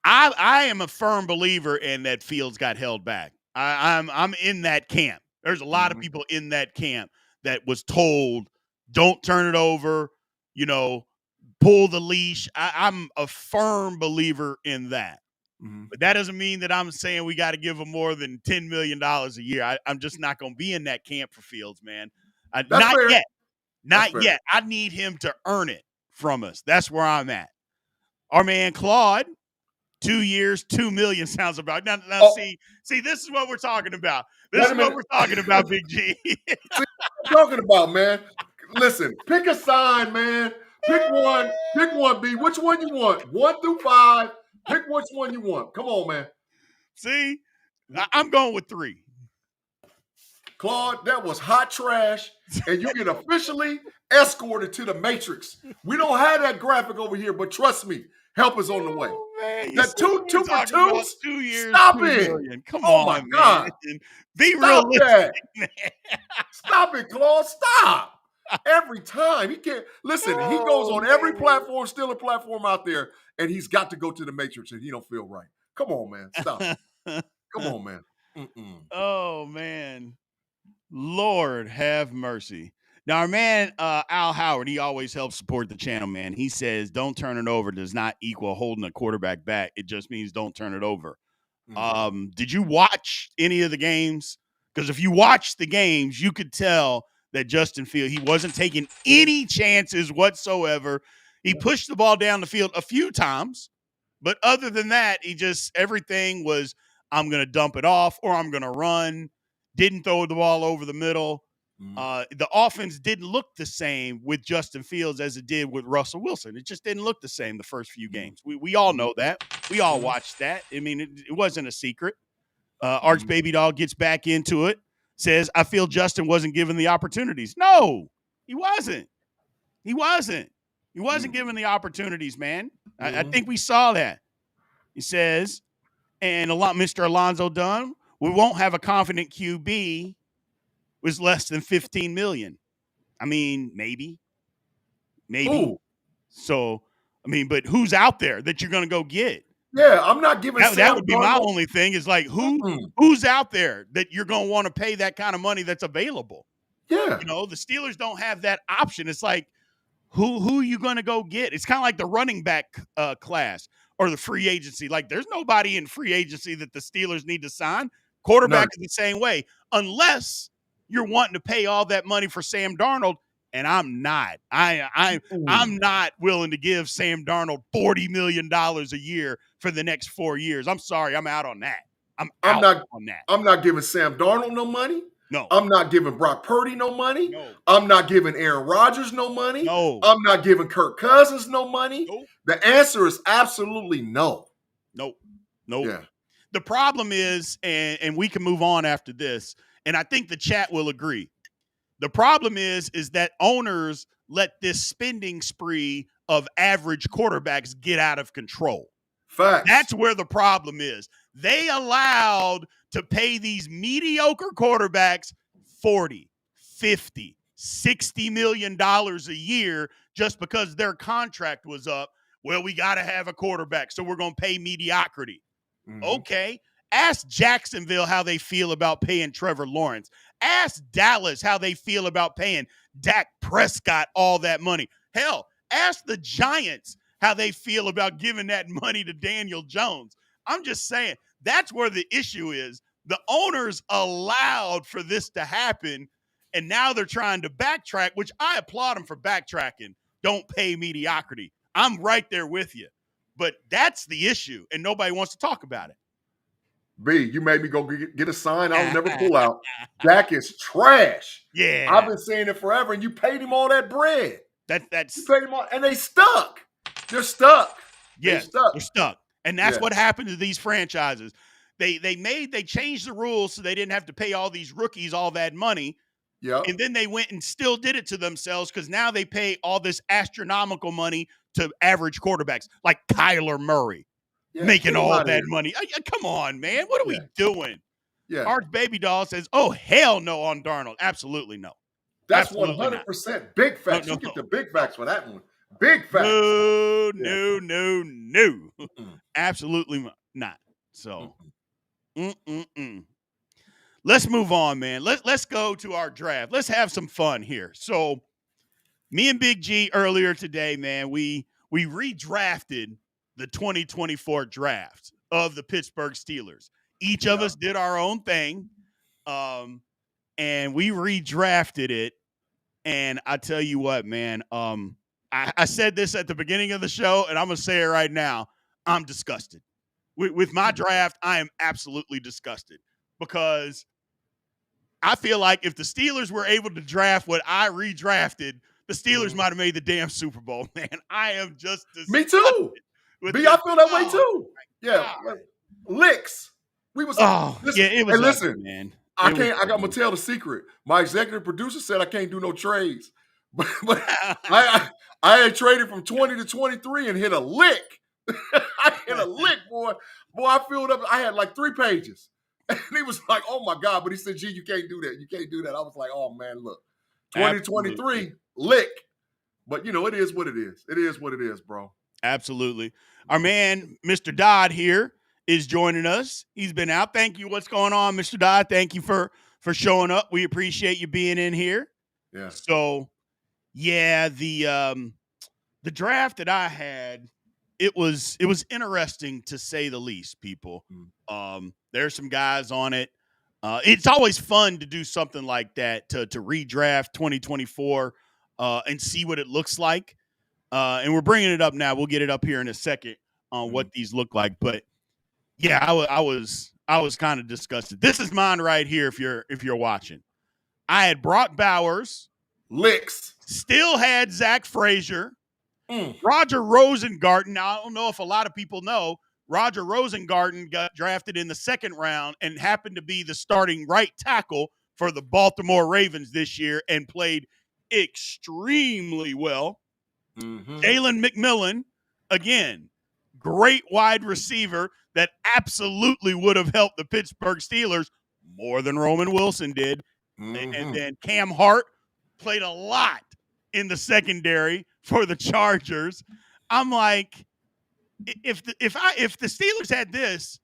I am a firm believer in that Fields got held back. I'm in that camp. There's a lot of people in that camp that was told, don't turn it over, pull the leash. I'm a firm believer in that. But that doesn't mean that I'm saying we got to give him more than $10 million a year. I'm just not going to be in that camp for Fields, man. Not fair. Yet. Not yet. I need him to earn it from us. That's where I'm at. Our man Claude, 2 years, $2 million sounds about. Now see, this is what we're talking about. This is what we're talking about, Big G. See what I'm talking about, man. Listen, pick a sign, man. Pick one, B. Which one you want? 1 through 5. Pick which one you want. Come on, man. See, I'm going with 3. Claude, that was hot trash, and you get officially escorted to the Matrix. We don't have that graphic over here, but trust me, help is on the way. Oh, man, That two for talking about twos? 2 years, Stop $2 it. million. Come Oh, my on, man. God. Be Stop realistic, that. man. Stop it, Claude. Stop. Every time. He can't. Listen, he goes on every platform, still a platform out there, and he's got to go to the Matrix, and he don't feel right. Come on, man. Stop it. Come on, man. Oh, man. Lord have mercy. Now, our man, Al Howard, he always helps support the channel, man. He says, don't turn it over does not equal holding a quarterback back. It just means don't turn it over. Did you watch any of the games? Because if you watched the games, you could tell that Justin Fields, he wasn't taking any chances whatsoever. He pushed the ball down the field a few times, but other than that, everything was, I'm going to dump it off or I'm going to run. Didn't throw the ball over the middle. The offense didn't look the same with Justin Fields as it did with Russell Wilson. It just didn't look the same the first few games. We all know that. We all watched that. I mean, it wasn't a secret. Arch Baby Dog gets back into it, says, I feel Justin wasn't given the opportunities. No, he wasn't. He wasn't given the opportunities, man. I think we saw that. He says, and Mr. Alonzo Dunn, we won't have a confident QB was less than 15 million. I mean, maybe. Ooh. So, I mean, but who's out there that you're going to go get? Yeah, I'm not giving that would be my only thing is like who's out there that you're going to want to pay that kind of money that's available? Yeah. You know, the Steelers don't have that option. It's like who are you going to go get? It's kind of like the running back class or the free agency. Like there's nobody in free agency that the Steelers need to sign. Quarterback is the same way, unless you're wanting to pay all that money for Sam Darnold, and I'm not. I'm not willing to give Sam Darnold $40 million a year for the next 4 years. I'm sorry, I'm out on that. I'm out on that. I'm not giving Sam Darnold no money. No. I'm not giving Brock Purdy no money. No. I'm not giving Aaron Rodgers no money. No. I'm not giving Kirk Cousins no money. Nope. The answer is absolutely no. Nope. Yeah. The problem is, and we can move on after this, and I think the chat will agree. The problem is that owners let this spending spree of average quarterbacks get out of control. Facts. That's where the problem is. They allowed to pay these mediocre quarterbacks $40, $50, $60 million a year just because their contract was up. Well, we got to have a quarterback, so we're going to pay mediocrity. Okay. Ask Jacksonville how they feel about paying Trevor Lawrence. Ask Dallas how they feel about paying Dak Prescott all that money. Hell, ask the Giants how they feel about giving that money to Daniel Jones. I'm just saying, that's where the issue is. The owners allowed for this to happen, and now they're trying to backtrack, which I applaud them for backtracking. Don't pay mediocrity. I'm right there with you. But that's the issue, and nobody wants to talk about it. B, you made me go get a sign I'll never pull out. Dak is trash. Yeah. I've been saying it forever, and you paid him all that bread. That's you paid him all, and they stuck. They're stuck. Yes, they're stuck. And that's what happened to these franchises. They changed the rules so they didn't have to pay all these rookies all that money. Yeah. And then they went and still did it to themselves because now they pay all this astronomical money to average quarterbacks like Kyler Murray. Making all that money. Come on, man. What are we doing? Yeah. Arch Baby Doll says, oh, hell no on Darnold. Absolutely no. That's 100% big facts. You get the big facts for that one. Big facts. No. Absolutely not. So, let's move on, man. Let's go to our draft. Let's have some fun here. So, me and Big G earlier today, man, we redrafted the 2024 draft of the Pittsburgh Steelers. Each of us did our own thing, and we redrafted it. And I tell you what, man, I said this at the beginning of the show, and I'm going to say it right now. I'm disgusted. With my draft, I am absolutely disgusted because I feel like if the Steelers were able to draft what I redrafted, the Steelers might have made the damn Super Bowl, man. I am just disgusted. Me too. B, I feel that way too. Yeah. Licks. We was it was listen, ugly, man. I can't. I got to tell the secret. My executive producer said I can't do no trades, but I had traded from 20 to 23 and hit a lick. I hit a lick, boy. Boy, I filled up. I had like 3 pages, and he was like, "Oh my god!" But he said, "Gee, you can't do that. You can't do that." I was like, "Oh man, look, 2023 lick." But you know, it is what it is. It is what it is, bro. Absolutely. Our man, Mr. Dodd here, is joining us. He's been out. Thank you. What's going on, Mr. Dodd? Thank you for showing up. We appreciate you being in here. Yeah. So, yeah, the draft that I had, it was interesting to say the least, people. There's some guys on it. It's always fun to do something like that, to redraft 2024 and see what it looks like. And we're bringing it up now. We'll get it up here in a second on what these look like. But yeah, I was kind of disgusted. This is mine right here. If you're watching, I had Brock Bowers, licks. Still had Zach Frazier, Roger Rosengarten. Now, I don't know if a lot of people know, Roger Rosengarten got drafted in the 2nd round and happened to be the starting right tackle for the Baltimore Ravens this year and played extremely well. Jalen McMillan, again, great wide receiver that absolutely would have helped the Pittsburgh Steelers more than Roman Wilson did. And then Cam Hart played a lot in the secondary for the Chargers. I'm like, if the Steelers had this,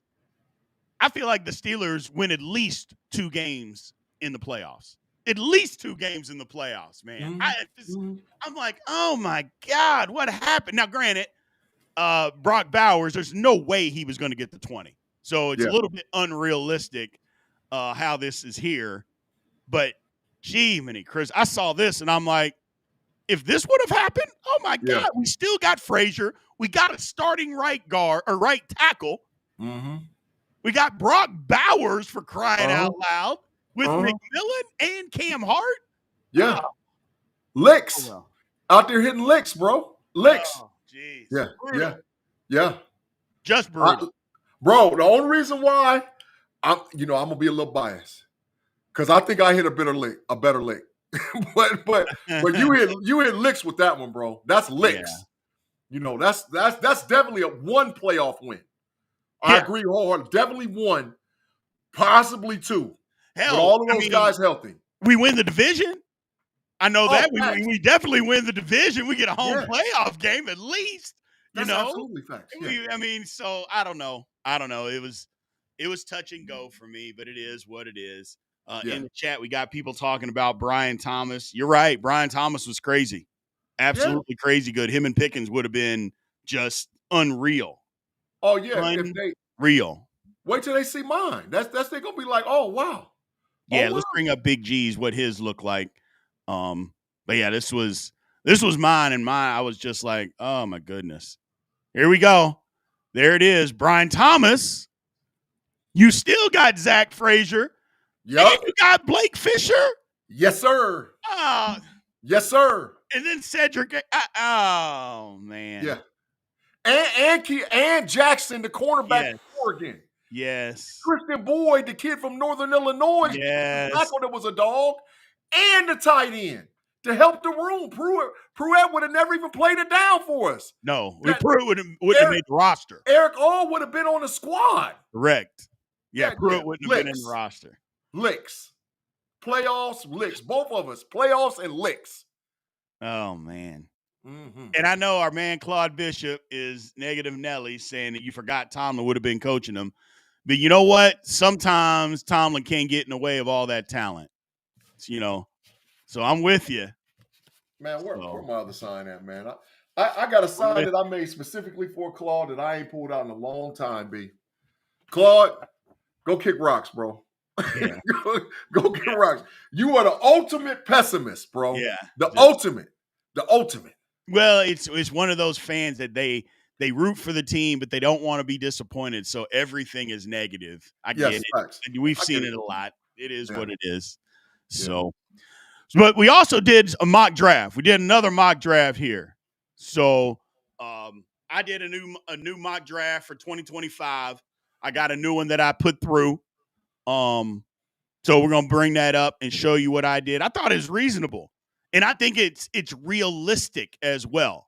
I feel like the Steelers win at least 2 games in the playoffs. At least 2 games in the playoffs, man. I'm like, oh my God, what happened? Now, granted, Brock Bowers, there's no way he was going to get the 20. So it's a little bit unrealistic how this is here. But gee, Chris, I saw this and I'm like, if this would have happened, oh my God, we still got Frazier. We got a starting right guard or right tackle. We got Brock Bowers, for crying out loud, with McMillan and Cam Hart. Yeah. Licks. Out there hitting licks, bro. Licks. Oh, geez. Yeah. Just brutal. Bro, the only reason why I'm going to be a little biased because I think I hit a better lick. but you hit licks with that one, bro. That's licks. Yeah. You know, that's definitely a 1 playoff win. I agree wholeheartedly. Definitely 1, possibly 2. Hell, with all of those guys healthy. We win the division. I know that. We definitely win the division. We get a home playoff game at least. That's absolutely facts. So I don't know. It was touch and go for me, but it is what it is. In the chat, we got people talking about Brian Thomas. You're right. Brian Thomas was crazy. Absolutely crazy good. Him and Pickens would have been just unreal. Oh, yeah. Unreal. Wait till they see mine. They're going to be like, oh, wow. Yeah, let's bring up Big G's, what his looked like. But yeah, this was mine, and I was just like, oh my goodness. Here we go. There it is. Brian Thomas. You still got Zach Frazier. Yep. And you got Blake Fisher. Yes, sir. Yes, sir. And then Cedric. Oh man. Yeah. And Jackson, the cornerback from Oregon. Yes. Christian Boyd, the kid from Northern Illinois. Yes. Back when it was a dog. And the tight end to help the room. Pruitt would have never even played it down for us. No. Pruitt wouldn't have made the roster. Eric All would have been on the squad. Correct. Yeah, Pruitt wouldn't have been in the roster. Licks. Playoffs, licks. Both of us. Playoffs and licks. Oh, man. And I know our man Claude Bishop is negative Nelly saying that you forgot Tomlin would have been coaching him. But you know what? Sometimes Tomlin can't get in the way of all that talent. So I'm with you. Man, where my other sign at, man? I got a sign that I made specifically for Claude that I ain't pulled out in a long time, B. Claude, go kick rocks, bro. Yeah. go kick rocks. You are the ultimate pessimist, bro. Yeah. The ultimate. Well, it's one of those fans that they root for the team, but they don't want to be disappointed. So everything is negative. I get it. Facts. We've seen it a lot. It is what it is. So, but we also did a mock draft. We did another mock draft here. So, I did a new mock draft for 2025. I got a new one that I put through. So we're gonna bring that up and show you what I did. I thought it was reasonable, and I think it's realistic as well.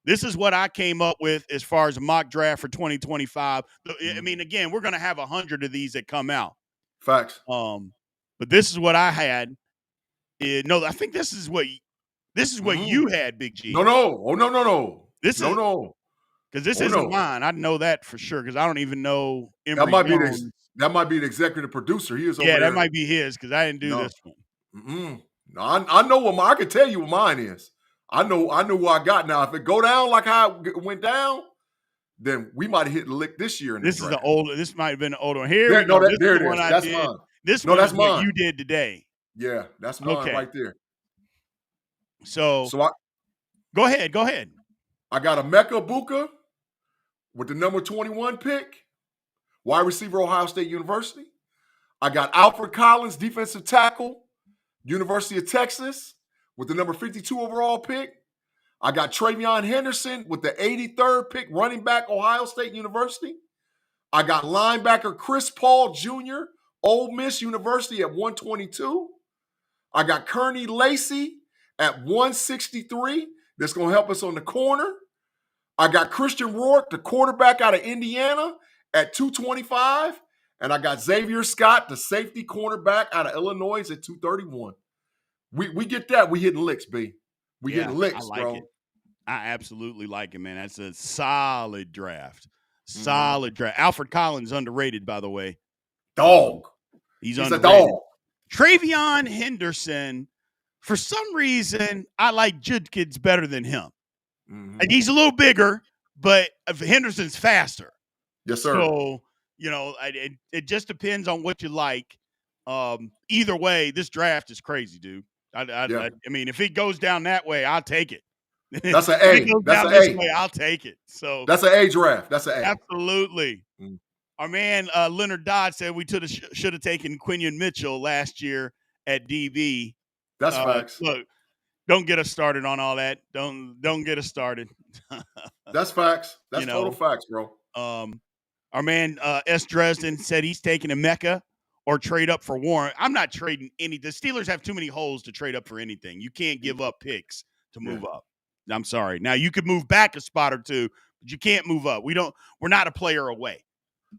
This is what I came up with as far as a mock draft for 2025. I mean, again, we're gonna have 100 of these that come out. Facts. But this is what I had. No, I think this is what you had, Big G. No. Oh, no. This is no. Because this isn't mine. I know that for sure because I don't even know Emory Jones. That might be the executive producer. He is over there. Yeah, that might be his because I didn't do this one. No, I know what I can tell you what mine is. I know what I got now. If it go down like how it went down, then we might have hit the lick this year. This is the older. This might have been the older one. Here, there, no, this there is it is. That's mine. This one is what you did today. Yeah, that's mine right there. So go ahead. I got Emeka Egbuka with the number 21 pick, wide receiver, Ohio State University. I got Alfred Collins, defensive tackle, University of Texas, with the number 52 overall pick. I got Travion Henderson with the 83rd pick, running back, Ohio State University. I got linebacker Chris Paul Jr., Ole Miss University at 122. I got Kearney Lacey at 163. That's going to help us on the corner. I got Christian Rourke, the quarterback out of Indiana, at 225. And I got Xavier Scott, the safety cornerback out of Illinois, at 231. We get that. We hitting licks, B. We hitting licks, bro. It. I absolutely like it, man. That's a solid draft. Solid draft. Alfred Collins underrated, by the way. Dog. He's underrated. A dog. Travion Henderson, for some reason, I like Judkins better than him. And he's a little bigger, but Henderson's faster. Yes, sir. So, it just depends on what you like. Either way, this draft is crazy, dude. I mean, if it goes down that way, I'll take it. That's an A. That's an A. Way, I'll take it. So that's an A draft. That's an A. Absolutely. Our man Leonard Dodd said we should have taken Quinion Mitchell last year at DB. That's facts. Look, don't get us started on all that. Don't get us started. That's facts. That's total facts, bro. Our man S. Dresden said he's taking Emeka or trade up for Warren. I'm not trading any. The Steelers have too many holes to trade up for anything. You can't give up picks to move up. I'm sorry. Now you could move back a spot or two, but you can't move up. We're not a player away.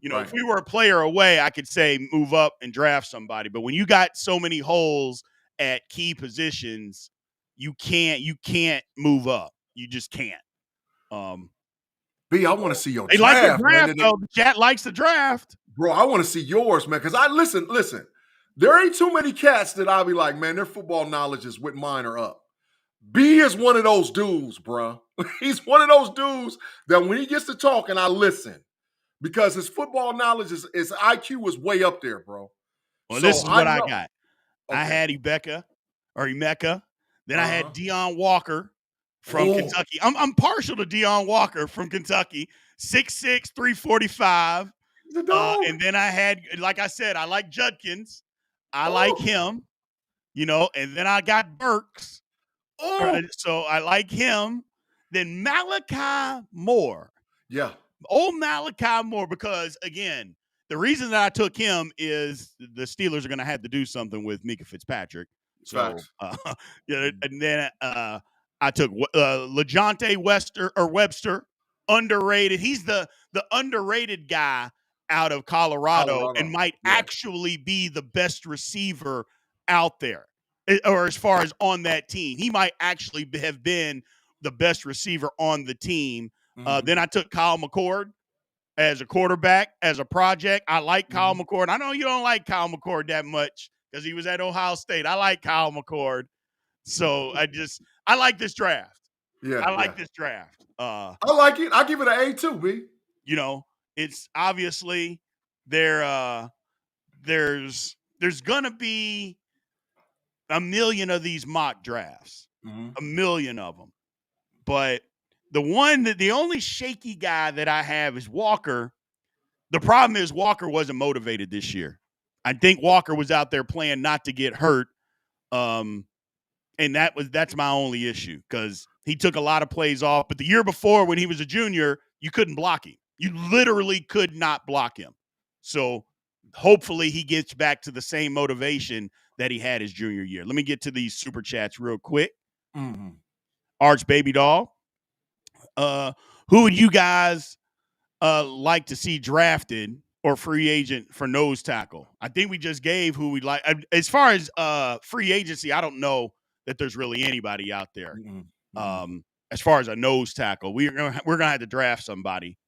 Right. If we were a player away, I could say move up and draft somebody. But when you got so many holes at key positions, you can't move up. You just can't. B, I want to see your draft. They like the draft, though. The chat likes the draft. Bro, I want to see yours, man. Because listen. There ain't too many cats that I'll be like, man, their football knowledge is with mine or up. B is one of those dudes, bro. He's one of those dudes that when he gets to talking, I listen. Because his football knowledge, his IQ is way up there, bro. Well, this is what I got. Okay. I had Emeka. Then I had Deion Walker from Kentucky. I'm partial to Deion Walker from Kentucky. 6'6", 345. And then I had, like I said, I like Judkins. I like him. And then I got Burks. So I like him. Then Malachi Moore. Yeah. Old Malachi Moore, because, again, the reason that I took him is the Steelers are going to have to do something with Mika Fitzpatrick. So, and then I took LeJohntay Webster, underrated. He's the underrated guy out of Colorado and might actually be the best receiver out there, or as far as on that team. He might actually have been the best receiver on the team. Then I took Kyle McCord as a quarterback, as a project. I like Kyle McCord. I know you don't like Kyle McCord that much because he was at Ohio State. I like Kyle McCord. So I like this draft. Yeah, I like this draft. I like it. I give it an A too, B. It's obviously there's gonna be a million of these mock drafts, a million of them, but the only shaky guy that I have is Walker. The problem is Walker wasn't motivated this year. I think Walker was out there playing not to get hurt. And that's my only issue because he took a lot of plays off. But the year before when he was a junior, you couldn't block him. You literally could not block him. So hopefully he gets back to the same motivation that he had his junior year. Let me get to these super chats real quick. Mm-hmm. Arch Baby Doll. Who would you guys like to see drafted or free agent for nose tackle? I think we just gave who we'd like. As far as free agency, I don't know that there's really anybody out there. Mm-hmm. As far as a nose tackle, we're gonna have to draft somebody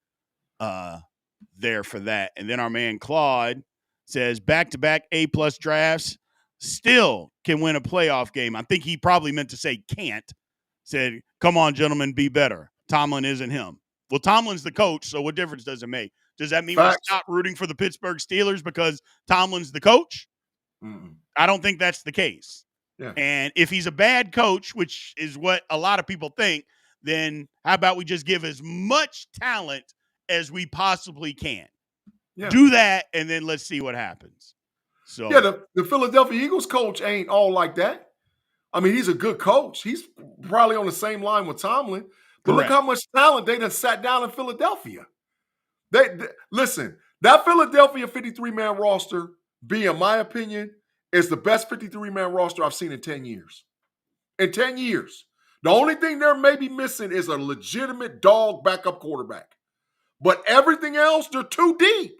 there for that. And then our man Claude says back-to-back A+ drafts still can win a playoff game. I think he probably meant to say can't. Said, come on, gentlemen, be better. Tomlin isn't him. Well, Tomlin's the coach, so what difference does it make? Does that mean Facts. we stop rooting for the Pittsburgh Steelers because Tomlin's the coach? Mm-mm. I don't think that's the case. Yeah. And if he's a bad coach, which is what a lot of people think, then how about we just give as much talent as we possibly can? Yeah. Do that, and then let's see what happens. So yeah, the Philadelphia Eagles coach ain't all like that. I mean, he's a good coach. He's probably on the same line with Tomlin. But correct. Look how much talent they done sat down in Philadelphia. They listen, that Philadelphia 53-man roster, in my opinion, is the best 53-man roster I've seen in 10 years. In 10 years. The only thing they're maybe missing is a legitimate dog backup quarterback. But everything else, they're too deep.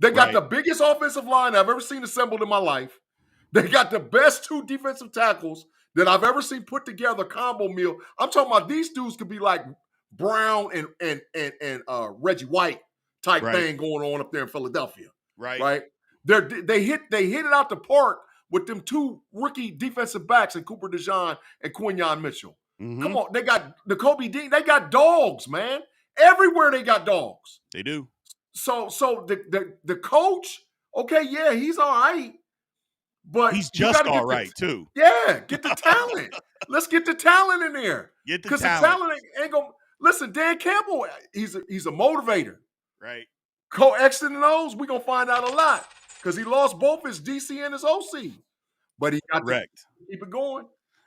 They got the biggest offensive line I've ever seen assembled in my life. They got the best 2 defensive tackles that I've ever seen put together, combo meal. I'm talking about these dudes could be like Brown and Reggie White type thing going on up there in Philadelphia. Right. They hit it out the park with them 2 rookie defensive backs in Cooper DeJean and Quinyon Mitchell. Mm-hmm. Come on, they got N'Kobe Dean. They got dogs, man. Everywhere they got dogs. They do. So the coach, okay, yeah, he's all right. But he's just all right, too. Yeah, get the talent. Let's get the talent in there. Get the talent. Because the talent ain't going to – listen, Dan Campbell, he's a motivator. Right. X's and O's, we're going to find out a lot because he lost both his DC and his OC. But he got to keep it going.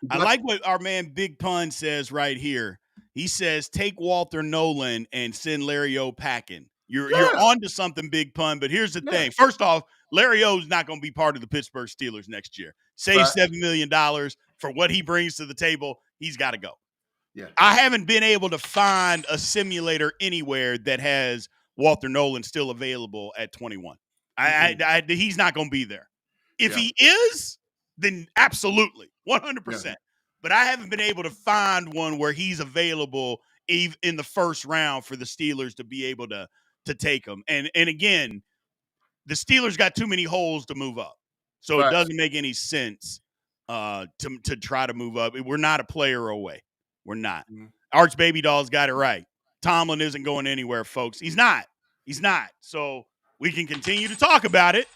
I like what our man Big Pun says right here. He says, take Walter Nolan and send Larry O packing. You're on to something, Big Pun, but here's the thing. First off, Larry O's not going to be part of the Pittsburgh Steelers next year. Save $7 million for what he brings to the table. He's got to go. Yeah. I haven't been able to find a simulator anywhere that has Walter Nolan still available at 21. He's not going to be there. If he is, then absolutely, 100%. Yeah. But I haven't been able to find one where he's available in the first round for the Steelers to be able to take him. And again, the Steelers got too many holes to move up. So it doesn't make any sense to try to move up. We're not a player away. We're not. Mm-hmm. Arch Baby Doll's got it right. Tomlin isn't going anywhere, folks. He's not. So we can continue to talk about it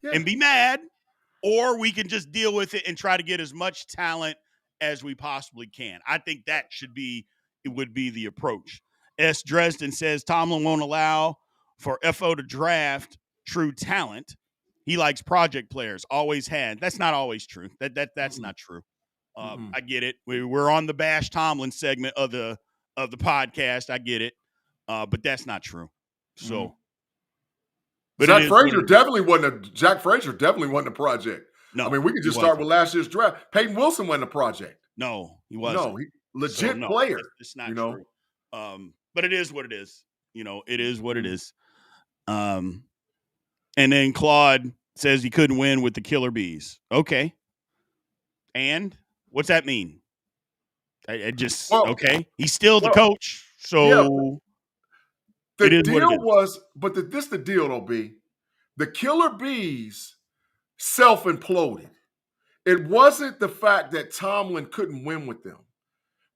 and be mad, or we can just deal with it and try to get as much talent as we possibly can. I think that would be the approach. S. Dresden says Tomlin won't allow for FO to draft true talent. He likes project players, always had. That's not always true. That's not true. I get it. We're on the Bash Tomlin segment of the podcast. I get it. But that's not true. So but Jack Frazier definitely wasn't a project. No. I mean, we could just start with last year's draft. Peyton Wilson wasn't a project. No, he wasn't. No, legit player. It's not true. But it is what it is. It is what it is. And then Claude says he couldn't win with the Killer Bees. Okay. And what's that mean? Okay. He's still the coach. So the deal was, but this the deal though, B. The Killer Bees self-imploded. It wasn't the fact that Tomlin couldn't win with them.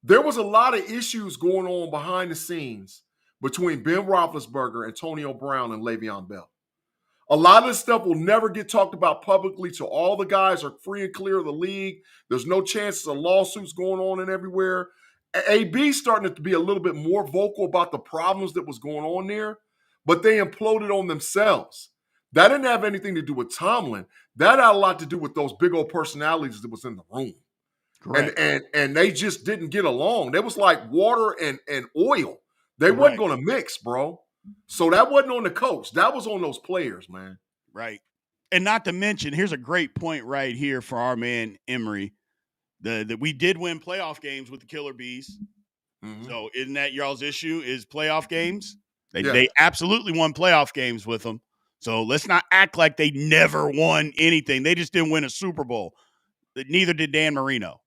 There was a lot of issues going on behind the scenes between Ben Roethlisberger, Antonio Brown, and Le'Veon Bell. A lot of this stuff will never get talked about publicly till all the guys are free and clear of the league. There's no chances of lawsuits going on and everywhere. AB's starting to be a little bit more vocal about the problems that was going on there, but they imploded on themselves. That didn't have anything to do with Tomlin. That had a lot to do with those big old personalities that was in the room. Correct. And they just didn't get along. They was like water and oil. They wasn't going to mix, bro. So that wasn't on the coach. That was on those players, man. Right. And not to mention, here's a great point right here for our man Emery. That we did win playoff games with the Killer Bees. Mm-hmm. So isn't that y'all's issue is playoff games? Yeah. They absolutely won playoff games with them. So let's not act like they never won anything. They just didn't win a Super Bowl. Neither did Dan Marino.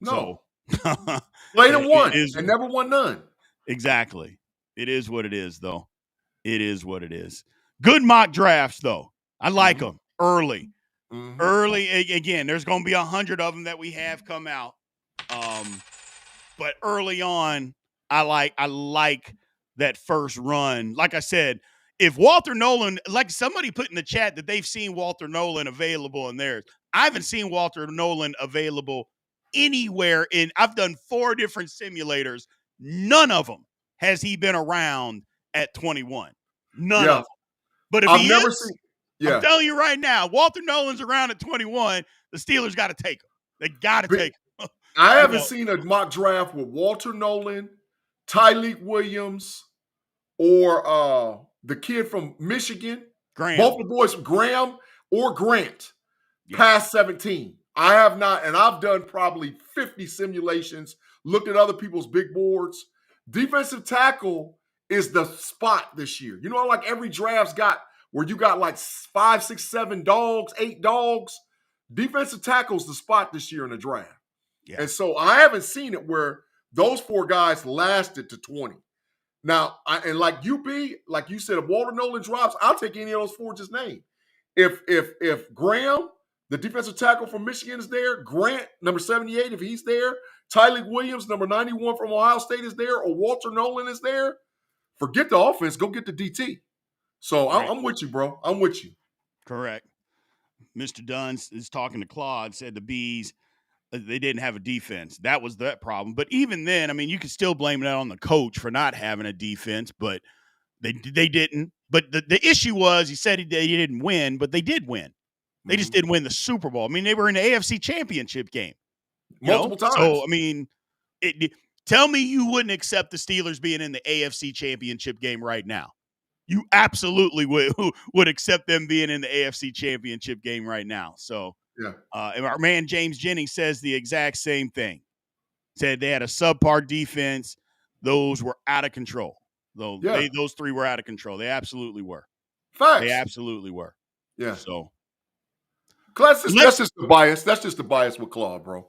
No. So Played and won is, and never won none. Exactly. It is what it is, though. It is what it is. Good mock drafts, though. I like them early. Mm-hmm. Early, again, there's going to be 100 of them that we have come out. But early on, I like that first run. Like I said, if Walter Nolan, like somebody put in the chat that they've seen Walter Nolan available in theirs. I haven't seen Walter Nolan available anywhere I've done 4 different simulators. None of them has he been around at 21. None of them. But if I've never seen. I'm telling you right now, Walter Nolan's around at 21. The Steelers got to take him. They got to take him. I haven't seen a mock draft with Walter Nolan, Tyleek Williams, or the kid from Michigan. Graham. Both the boys, Graham or Grant, past 17. I have not, and I've done probably 50 simulations, looked at other people's big boards. Defensive tackle is the spot this year. You know, like every draft's got where you got like 5, 6, 7 dogs, 8 dogs. Defensive tackle's the spot this year in the draft. Yeah. And so I haven't seen it where those 4 guys lasted to 20. Now, and like you said, if Walter Nolan drops, I'll take any of those 4 just named. If Graham, the defensive tackle from Michigan, is there, Grant, number 78, if he's there, Tyleek Williams, number 91 from Ohio State, is there, or Walter Nolan is there, forget the offense, go get the DT. So I'm with you, bro. I'm with you. Correct. Mr. Dunn is talking to Claude, said the Bees, they didn't have a defense. That was that problem. But even then, I mean, you can still blame that on the coach for not having a defense, but they didn't. But the issue was, he said they didn't win, but they did win. They just didn't win the Super Bowl. I mean, they were in the AFC Championship game. Multiple times. So, I mean, tell me you wouldn't accept the Steelers being in the AFC Championship game right now. You absolutely would accept them being in the AFC Championship game right now. So, and our man James Jennings says the exact same thing. Said they had a subpar defense. Those were out of control. Those 3 were out of control. They absolutely were. Facts. They absolutely were. Yeah. So, that's just the bias. That's just the bias with Claude, bro.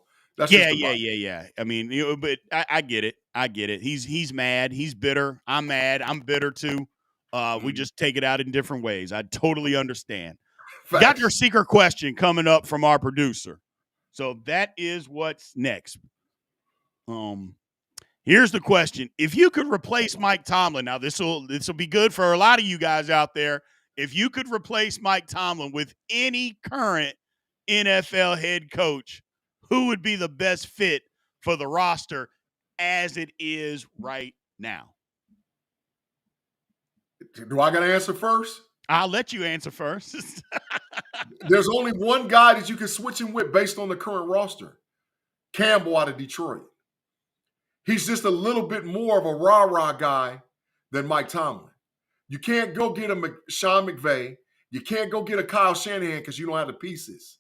Yeah. I mean, but I get it. I get it. He's mad. He's bitter. I'm mad. I'm bitter too. We just take it out in different ways. I totally understand. Facts. Got your secret question coming up from our producer. So that is what's next. Here's the question. If you could replace Mike Tomlin, now this will be good for a lot of you guys out there. If you could replace Mike Tomlin with any current NFL head coach, who would be the best fit for the roster as it is right now? Do I got to answer first? I'll let you answer first. There's only one guy that you can switch him with based on the current roster. Campbell out of Detroit. He's just a little bit more of a rah-rah guy than Mike Tomlin. You can't go get a Sean McVay. You can't go get a Kyle Shanahan because you don't have the pieces.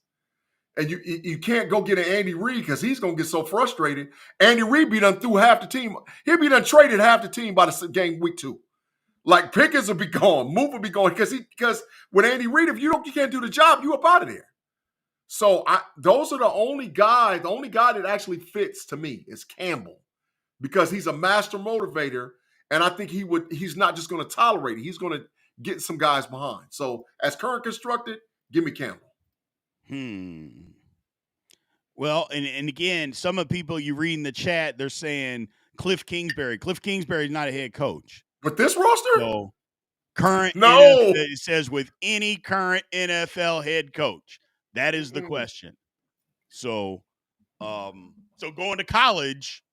And you can't go get an Andy Reid because he's going to get so frustrated. Andy Reid be done through half the team. He'll be done traded half the team by the game week 2. Like Pickens will be gone. Move will be gone because with Andy Reid, if you can't do the job, you up out of there. So those are the only guy that actually fits to me is Campbell because he's a master motivator. And I think he's not just going to tolerate it. He's going to get some guys behind. So as current constructed, give me Campbell. Well, and again, some of the people you read in the chat, they're saying Cliff Kingsbury. Cliff Kingsbury is not a head coach. With this roster? So current no. NFL, it says with any current NFL head coach. That is the question. So so going to college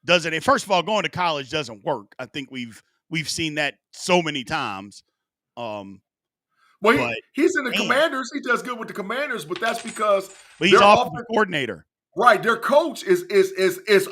doesn't – first of all, going to college doesn't work. I think we've seen that so many times. Well, he's in the Commanders. He does good with the Commanders, but that's because he's offensive coordinator. Right. Their coach is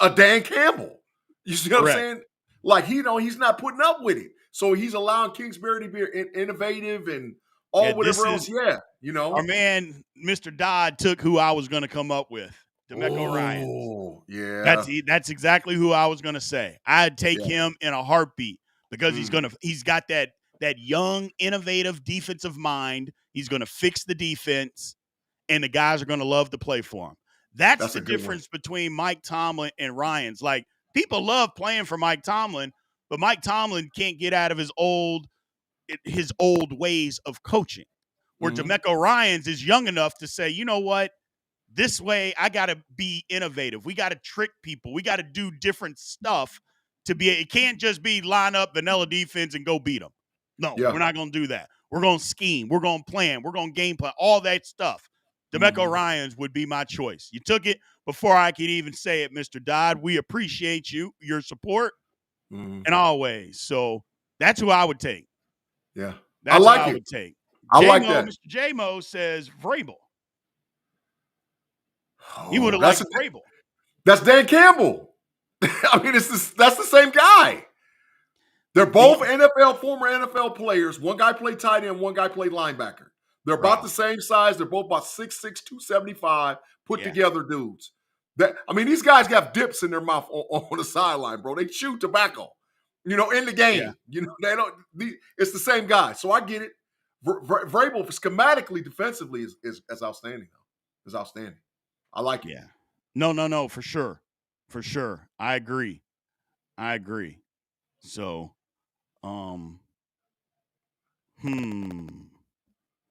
a Dan Campbell. You see what I'm saying? Like he's not putting up with it. So he's allowing Kingsbury to be innovative and whatever else. Yeah, you know. Our man, Mr. Dodd, took who I was going to come up with, DeMeco Ryans. Oh, yeah. That's exactly who I was going to say. I'd take him in a heartbeat because he's got that young, innovative defensive mind. He's going to fix the defense, and the guys are going to love to play for him. That's the difference between Mike Tomlin and Ryans. Like, people love playing for Mike Tomlin, but Mike Tomlin can't get out of his old ways of coaching. Where DeMeco Ryans is young enough to say, you know what? This way, I got to be innovative. We got to trick people. We got to do different stuff to be. It can't just be line up vanilla defense and go beat them. No, we're not going to do that. We're going to scheme. We're going to plan. We're going to game plan. All that stuff. DeMeco Ryans would be my choice. You took it before I could even say it, Mr. Dodd. We appreciate your support, and always. So that's who I would take. Yeah, that's who I would take. I like that. Mr. J-Mo says Vrabel. He would have liked Vrabel. That's Dan Campbell. I mean, that's the same guy. They're both former NFL players. One guy played tight end, one guy played linebacker. They're about the same size. They're both about 6'6", 275 put together dudes. These guys got dips in their mouth on the sideline, bro. They chew tobacco, in the game. Yeah. They don't. It's the same guy. So I get it. Vrabel schematically, defensively is outstanding though. Is outstanding. I like it. Yeah. No, for sure. For sure. I agree. So,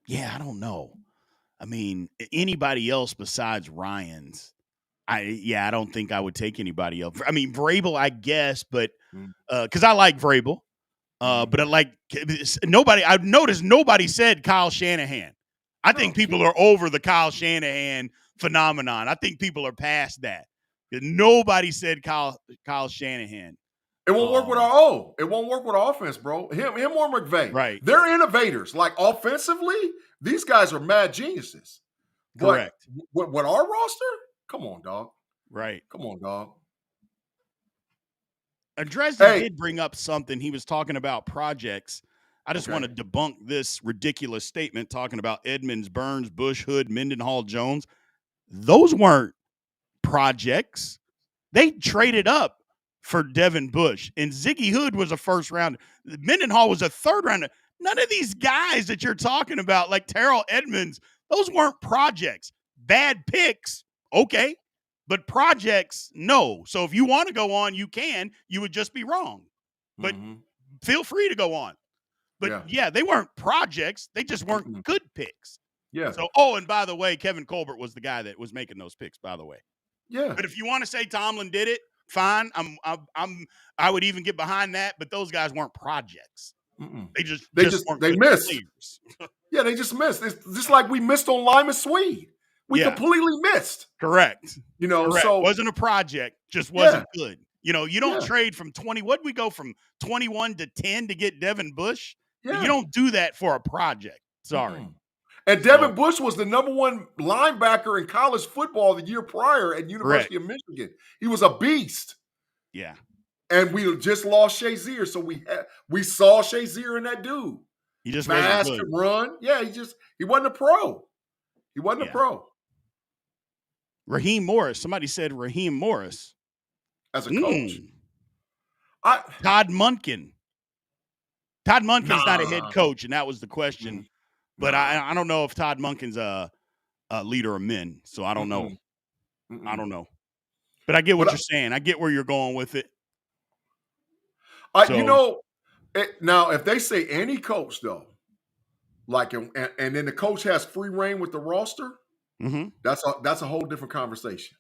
yeah, I don't know. I mean, anybody else besides Ryans, I don't think I would take anybody else. I mean, Vrabel, I guess, but because I like Vrabel, but I've noticed nobody said Kyle Shanahan. I think people are over the Kyle Shanahan phenomenon. I think people are past that. Nobody said Kyle Shanahan. It won't work with our It won't work with our offense, bro. Him or McVay. Right. They're innovators. Like, offensively, these guys are mad geniuses. Correct. But with our roster, come on, dog. Right. Come on, dog. Dresden did bring up something. He was talking about projects. I just want to debunk this ridiculous statement talking about Edmonds, Burns, Bush, Hood, Mendenhall, Jones. Those weren't projects. They traded up for Devin Bush, and Ziggy Hood was a first round. Mendenhall was a third rounder. None of these guys that you're talking about, like Terrell Edmonds, those weren't projects. Bad picks, okay, but projects, no. So if you want to go on, you can. You would just be wrong. But feel free to go on. But they weren't projects. They just weren't good picks. Yeah. So, and by the way, Kevin Colbert was the guy that was making those picks, by the way. Yeah. But if you want to say Tomlin did it, fine. I would even get behind that, but those guys weren't projects. They just missed. Yeah, they just missed. It's just like we missed on Lyman Swede. We completely missed. Correct. So wasn't a project, just wasn't good. You don't trade from 20. What did we go from 21 to 10 to get Devin Bush? Yeah. You don't do that for a project. Sorry. And Devin Bush was the number one linebacker in college football the year prior at University of Michigan. He was a beast. Yeah. And we just lost Shazier, so we saw Shazier in that dude. He just fast to run. Yeah, he wasn't a pro. He wasn't a pro. Raheem Morris. Somebody said Raheem Morris as a coach. Todd Monken. Todd Monken's not a head coach, and that was the question. But I don't know if Todd Monken's a leader of men, so I don't know. I don't know. But I get what you're saying. I get where you're going with it. Now, if they say any coach, though, like, and then the coach has free reign with the roster, that's a whole different conversation.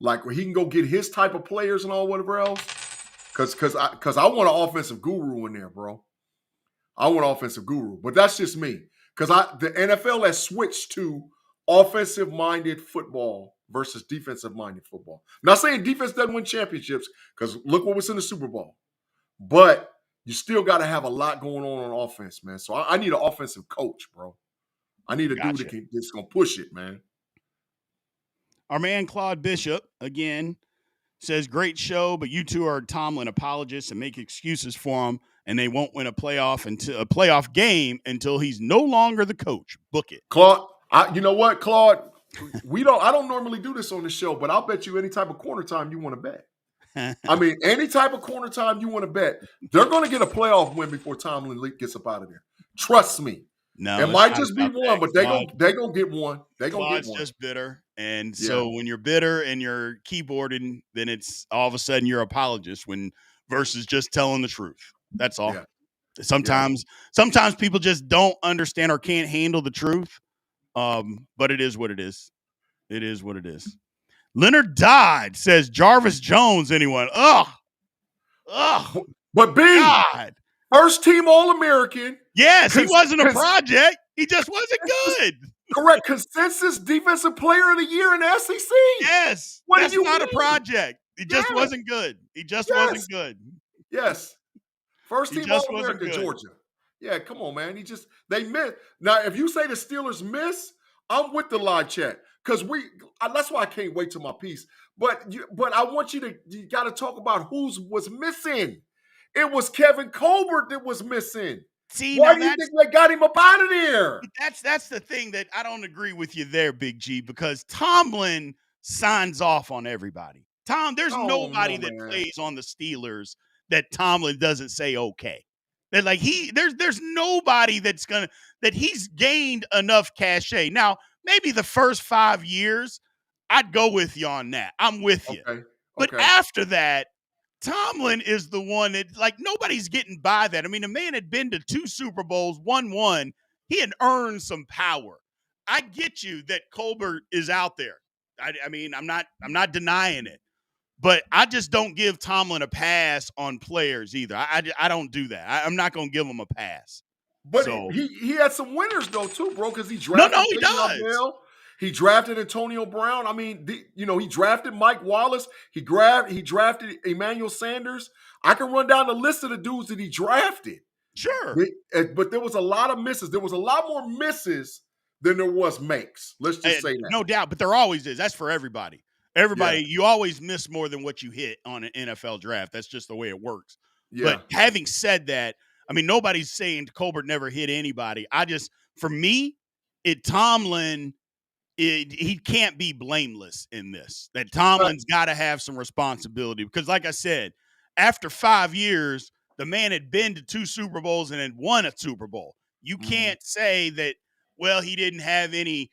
Like, where he can go get his type of players and all whatever else. Because I want an offensive guru in there, bro. I want an offensive guru, but that's just me. Because the NFL has switched to offensive-minded football versus defensive-minded football. I'm not saying defense doesn't win championships, because look what was in the Super Bowl. But you still got to have a lot going on offense, man. So I need an offensive coach, bro. I need a dude that's going to push it, man. Our man Claude Bishop, again, Says, great show, but you two are Tomlin apologists and make excuses for him, and they won't win a playoff game until he's no longer the coach. Book it. Claude, you know what, Claude? I don't normally do this on the show, but I'll bet you any type of corner time you want to bet. I mean, any type of corner time you want to bet, they're going to get a playoff win before Tomlin gets up out of there. Trust me. No, it might just be one, but they're going to get one. They're going to get one. Claude's just bitter. And so when you're bitter and you're keyboarding, then it's all of a sudden you're apologist versus just telling the truth. That's all. Yeah. Sometimes people just don't understand or can't handle the truth. But it is what it is. It is what it is. Leonard Dodd says, Jarvis Jones, anyone? Ugh. But B, God. First team All-American. Yes, he wasn't a project. He just wasn't good. Correct. Consensus Defensive Player of the Year in the SEC. Yes. That's not a project. He just wasn't good. He just wasn't good. Yes. First team All-American, Georgia. Yeah, come on, man. They missed. Now, if you say the Steelers miss, I'm with the live chat. Because that's why I can't wait till my piece. But I want you got to talk about who was missing. It was Kevin Colbert that was missing. See, why do you think they got him up out of there? That's the thing that I don't agree with you there, Big G, because Tomlin signs off on everybody. There's nobody that plays on the Steelers that Tomlin doesn't say okay. That like there's nobody that he's gained enough cachet. Now, maybe the first 5 years, I'd go with you on that. I'm with you. Okay. But after that, Tomlin is the one that, like, nobody's getting by that. I mean, the man had been to 2 Super Bowls, won one. He had earned some power. I get you that Colbert is out there. I mean, I'm not denying it. But I just don't give Tomlin a pass on players either. I don't do that. I'm not going to give him a pass. But he had some winners, though, too, bro, because he drafted he does. Bell. He drafted Antonio Brown. I mean, he drafted Mike Wallace. He drafted Emmanuel Sanders. I can run down the list of the dudes that he drafted. Sure. But there was a lot of misses. There was a lot more misses than there was makes. Let's just say that. No doubt, but there always is. That's for everybody. You always miss more than what you hit on an NFL draft. That's just the way it works. Yeah. But having said that, I mean, nobody's saying Colbert never hit anybody. For me, Tomlin, he can't be blameless in this. That Tomlin's got to have some responsibility because, like I said, after 5 years, the man had been to 2 Super Bowls and had won a Super Bowl. You can't say that, well, he didn't have any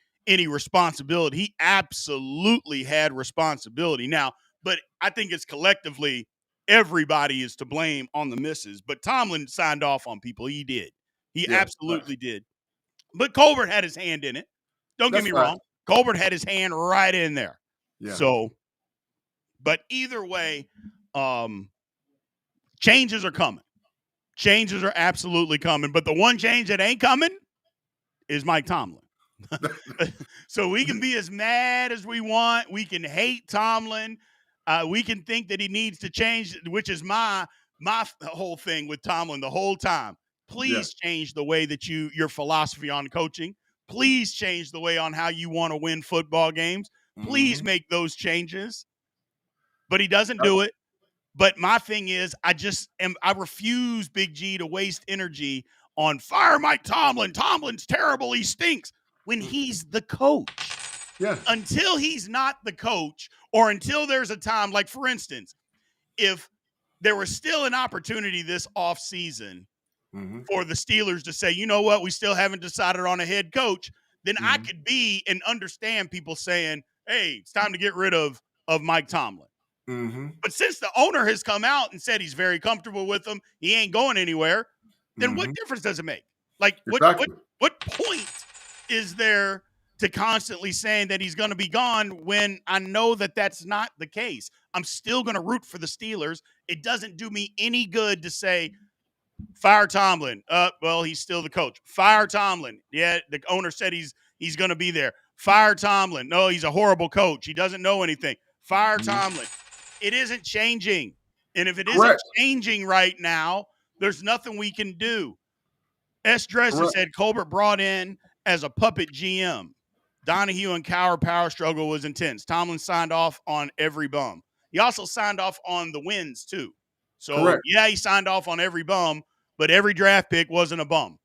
responsibility. He absolutely had responsibility. Now, but I think it's collectively everybody is to blame on the misses. But Tomlin signed off on people. He did. He absolutely did. But Colbert had his hand in it. Don't get me wrong. Colbert had his hand right in there. Yeah. So, but either way, changes are coming. Changes are absolutely coming. But the one change that ain't coming is Mike Tomlin. So we can be as mad as we want. We can hate Tomlin. We can think that he needs to change, which is my whole thing with Tomlin the whole time. Please change the way that your philosophy on coaching. Please change the way on how you want to win football games. Please make those changes. But he doesn't do it. But my thing is, I refuse, Big G, to waste energy on fire Mike Tomlin. Tomlin's terrible. He stinks. When he's the coach. Yeah. Until he's not the coach, or until there's a time, like, for instance, if there was still an opportunity this offseason for the Steelers to say, you know what, we still haven't decided on a head coach, then I could be and understand people saying, hey, it's time to get rid of Mike Tomlin. But since the owner has come out and said he's very comfortable with him, he ain't going anywhere, then what difference does it make? Like, what point is there to constantly saying that he's going to be gone when I know that that's not the case? I'm still going to root for the Steelers. It doesn't do me any good to say, fire Tomlin. Well, he's still the coach. Fire Tomlin. Yeah, the owner said he's going to be there. Fire Tomlin. No, he's a horrible coach. He doesn't know anything. Fire Tomlin. It isn't changing. And if it isn't changing right now, there's nothing we can do. S. Dresser said Colbert brought in as a puppet GM. Donahue and Cowher power struggle was intense. Tomlin signed off on every bum. he also signed off on the wins too. So, Correct. yeah, he signed off on every bum, but every draft pick wasn't a bum.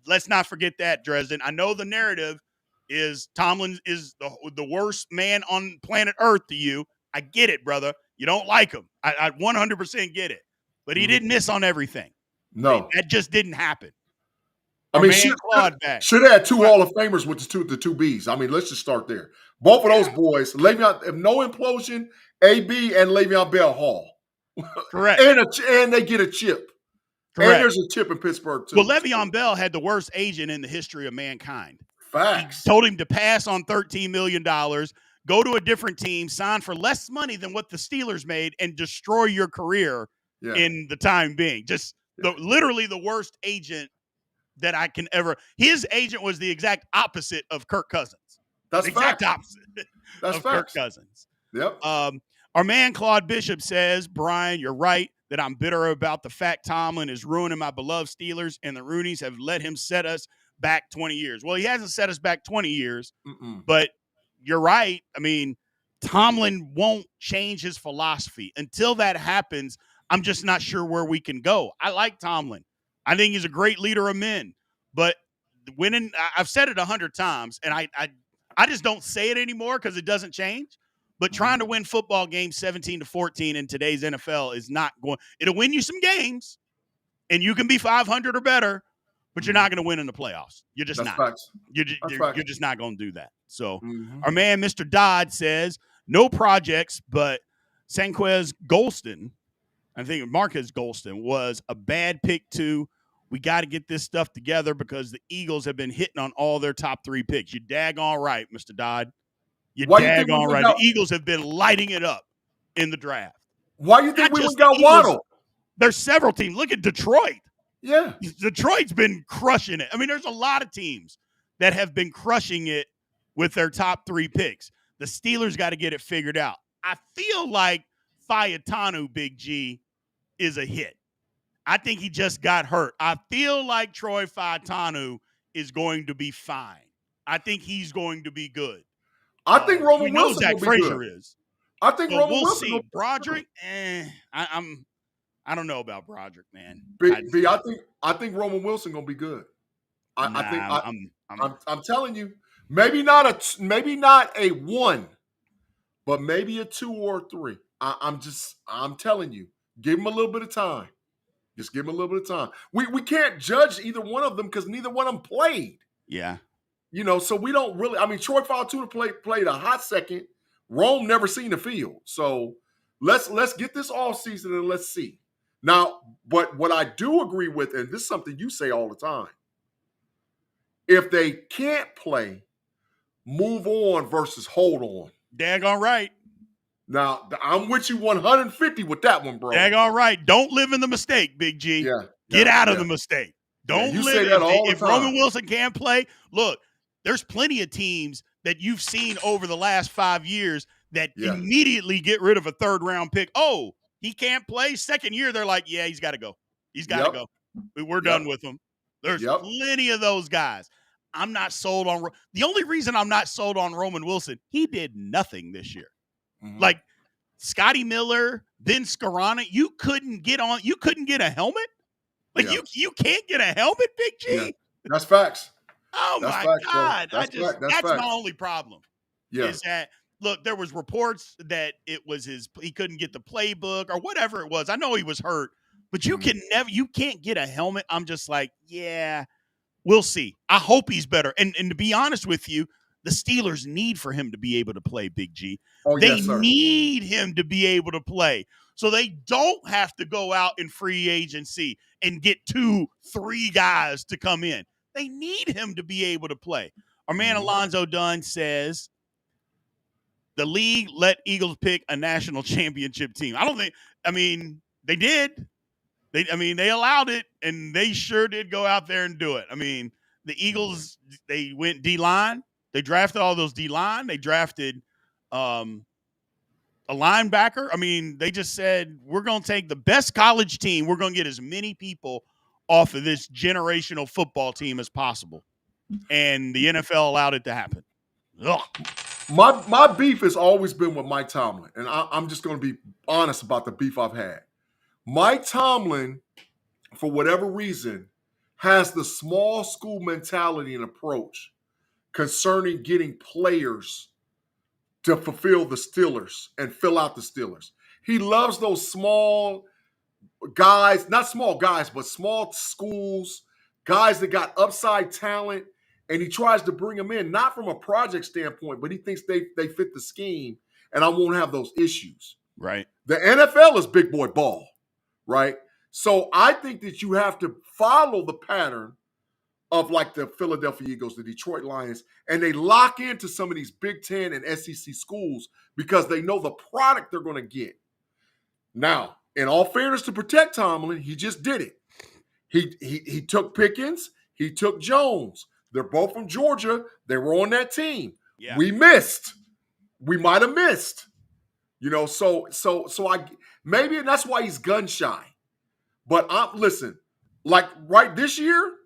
Let's not forget that, Dresden. I know the narrative is Tomlin is the worst man on planet Earth to you. I get it, brother. You don't like him. I 100% get it. But he didn't miss on everything. No. That just didn't happen. I Our mean, man Claude back. should have had two Hall of Famers with the two Bs. I mean, let's just start there. Both of those boys, Le'Veon, if no implosion, AB and Le'Veon Bell Hall. Correct. and they get a chip. Correct. And there's a chip in Pittsburgh, too. Well, Le'Veon Bell had the worst agent in the history of mankind. Facts. He told him to pass on $13 million, go to a different team, sign for less money than what the Steelers made, and destroy your career in the time being. Just literally the worst agent that I can ever. His agent was the exact opposite of Kirk Cousins. That's the exact opposite of Kirk Cousins. Yep. Our man Claude Bishop says, Brian, you're right that I'm bitter about the fact Tomlin is ruining my beloved Steelers, and the Roonies have let him set us back 20 years. Well, he hasn't set us back 20 years, but you're right. I mean, Tomlin won't change his philosophy. Until that happens, I'm just not sure where we can go. I like Tomlin. I think he's a great leader of men. But winning, I've said it 100 times, and I just don't say it anymore because it doesn't change. But trying to win football games 17-14 in today's NFL is not going – it'll win you some games, and you can be 500 or better, but you're not going to win in the playoffs. You're just not. Facts. You're just not going to do that. So our man, Mr. Dodd, says, no projects, but Sanquez Golston, I think Marquez Golston, was a bad pick too. We got to get this stuff together because the Eagles have been hitting on all their top 3 picks. You're daggone right, Mr. Dodd. You're daggone right. The Eagles have been lighting it up in the draft. Why do you think we got Waddle? There's several teams. Look at Detroit. Yeah. Detroit's been crushing it. I mean, there's a lot of teams that have been crushing it with their top 3 picks. The Steelers got to get it figured out. I feel like Fayetanu, Big G, is a hit. I think he just got hurt. I feel like Troy Fayetanu is going to be fine. I think he's going to be good. I think Roman Wilson Zach Frazier is. I think Roman we'll Wilson. See. Broderick, I don't know about Broderick, man. I think Roman Wilson gonna be good. I'm telling you, maybe not a 1, but maybe a 2 or a 3. I'm telling you, give him a little bit of time. Just give him a little bit of time. We can't judge either one of them because neither one of them played. Yeah. You know, so we don't really. I mean, Troy Fayetanu played a hot second. Rome never seen the field. So let's get this all season and let's see. Now, but what I do agree with, and this is something you say all the time, if they can't play, move on versus hold on. Daggone right. Now, I'm with you 150 with that one, bro. Daggone right. Don't live in the mistake, Big G. Get out of the mistake. Don't you live say that all the if time. Roman Wilson can't play, look, there's plenty of teams that you've seen over the last 5 years that immediately get rid of a 3rd-round pick. Oh, he can't play? 2nd year, they're like, yeah, he's got to go. He's got to go. We're done with him. There's plenty of those guys. I'm not sold on – the only reason I'm not sold on Roman Wilson, he did nothing this year. Like Scotty Miller, then Scarana, you couldn't get a helmet? Like you can't get a helmet, Big G? Yeah. That's facts. Oh, that's my facts, God. That's my only problem. Yeah. Is that, look, there was reports that it was he couldn't get the playbook or whatever it was. I know he was hurt, but you can't get a helmet. I'm just like, yeah, we'll see. I hope he's better. And to be honest with you, the Steelers need for him to be able to play, Big G. They need him to be able to play. So they don't have to go out in free agency and get 2-3 guys to come in. They need him to be able to play. Our man Alonzo Dunn says the league let Eagles pick a national championship team. They did. They allowed it, and they sure did go out there and do it. I mean, the Eagles, they went D-line. They drafted all those D-line. They drafted a linebacker. I mean, they just said, we're going to take the best college team. We're going to get as many people off of this generational football team as possible. And the NFL allowed it to happen. Ugh. My beef has always been with Mike Tomlin, and I'm just going to be honest about the beef I've had. Mike Tomlin, for whatever reason, has the small school mentality and approach concerning getting players to fulfill the Steelers and fill out the Steelers. He loves those small guys, not small guys, but small schools, guys that got upside talent, and he tries to bring them in, not from a project standpoint, but he thinks they fit the scheme, and I won't have those issues. Right. The NFL is big boy ball, right? So I think that you have to follow the pattern of like the Philadelphia Eagles, the Detroit Lions, and they lock into some of these Big Ten and SEC schools because they know the product they're going to get. Now, in all fairness to protect Tomlin, he just did it. He took Pickens, he took Jones. They're both from Georgia. They were on that team. Yeah. We missed. We might have missed. You know, so I maybe that's why he's gun shy. But listen, like right this year,